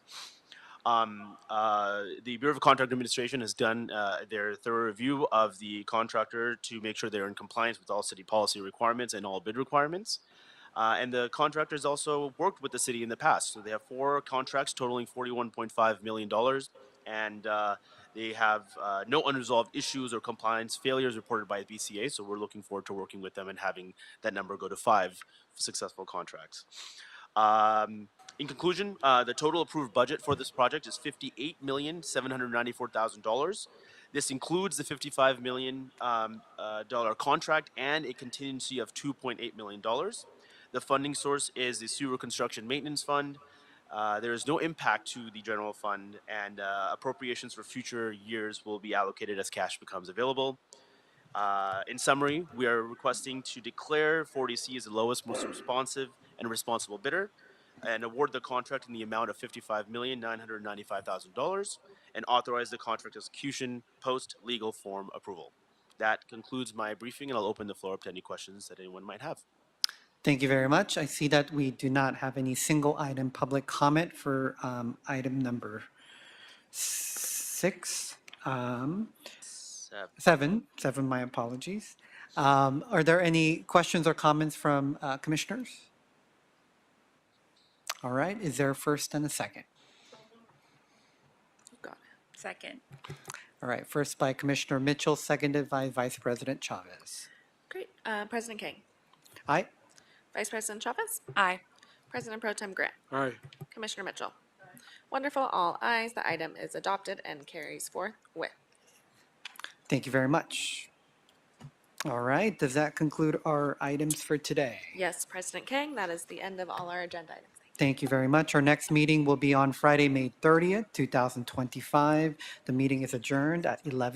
The Bureau of Contract Administration has done their thorough review of the contractor to make sure they're in compliance with all city policy requirements and all bid requirements. And the contractors also worked with the city in the past. So they have 4 contracts totaling $41.5 million. And they have no unresolved issues or compliance failures reported by the BCA. So we're looking forward to working with them and having that number go to 5 successful contracts. In conclusion, the total approved budget for this project is $58,794,000. This includes the $55 million contract and a contingency of $2.8 million. The funding source is the Sewer Construction Maintenance Fund. There is no impact to the general fund, and appropriations for future years will be allocated as cash becomes available. In summary, we are requesting to declare 40C as the lowest, most responsive and responsible bidder, and award the contract in the amount of $55,995,000 and authorize the contract execution post legal form approval. That concludes my briefing, and I'll open the floor up to any questions that anyone might have. Thank you very much. I see that we do not have any single item public comment for item number 6. 7, my apologies. Are there any questions or comments from commissioners? All right, is there a first and a second? Second. All right, first by Commissioner Mitchell, seconded by Vice President Chavez. Great. President King. Aye. Vice President Chavez. Aye. President Pro Tem Grant. Aye. Commissioner Mitchell. Wonderful. All ayes. The item is adopted and carries forthwith. Thank you very much. All right, does that conclude our items for today? Yes, President King, that is the end of all our agenda items. Thank you very much. Our next meeting will be on Friday, May 30th, 2025. The meeting is adjourned at 11.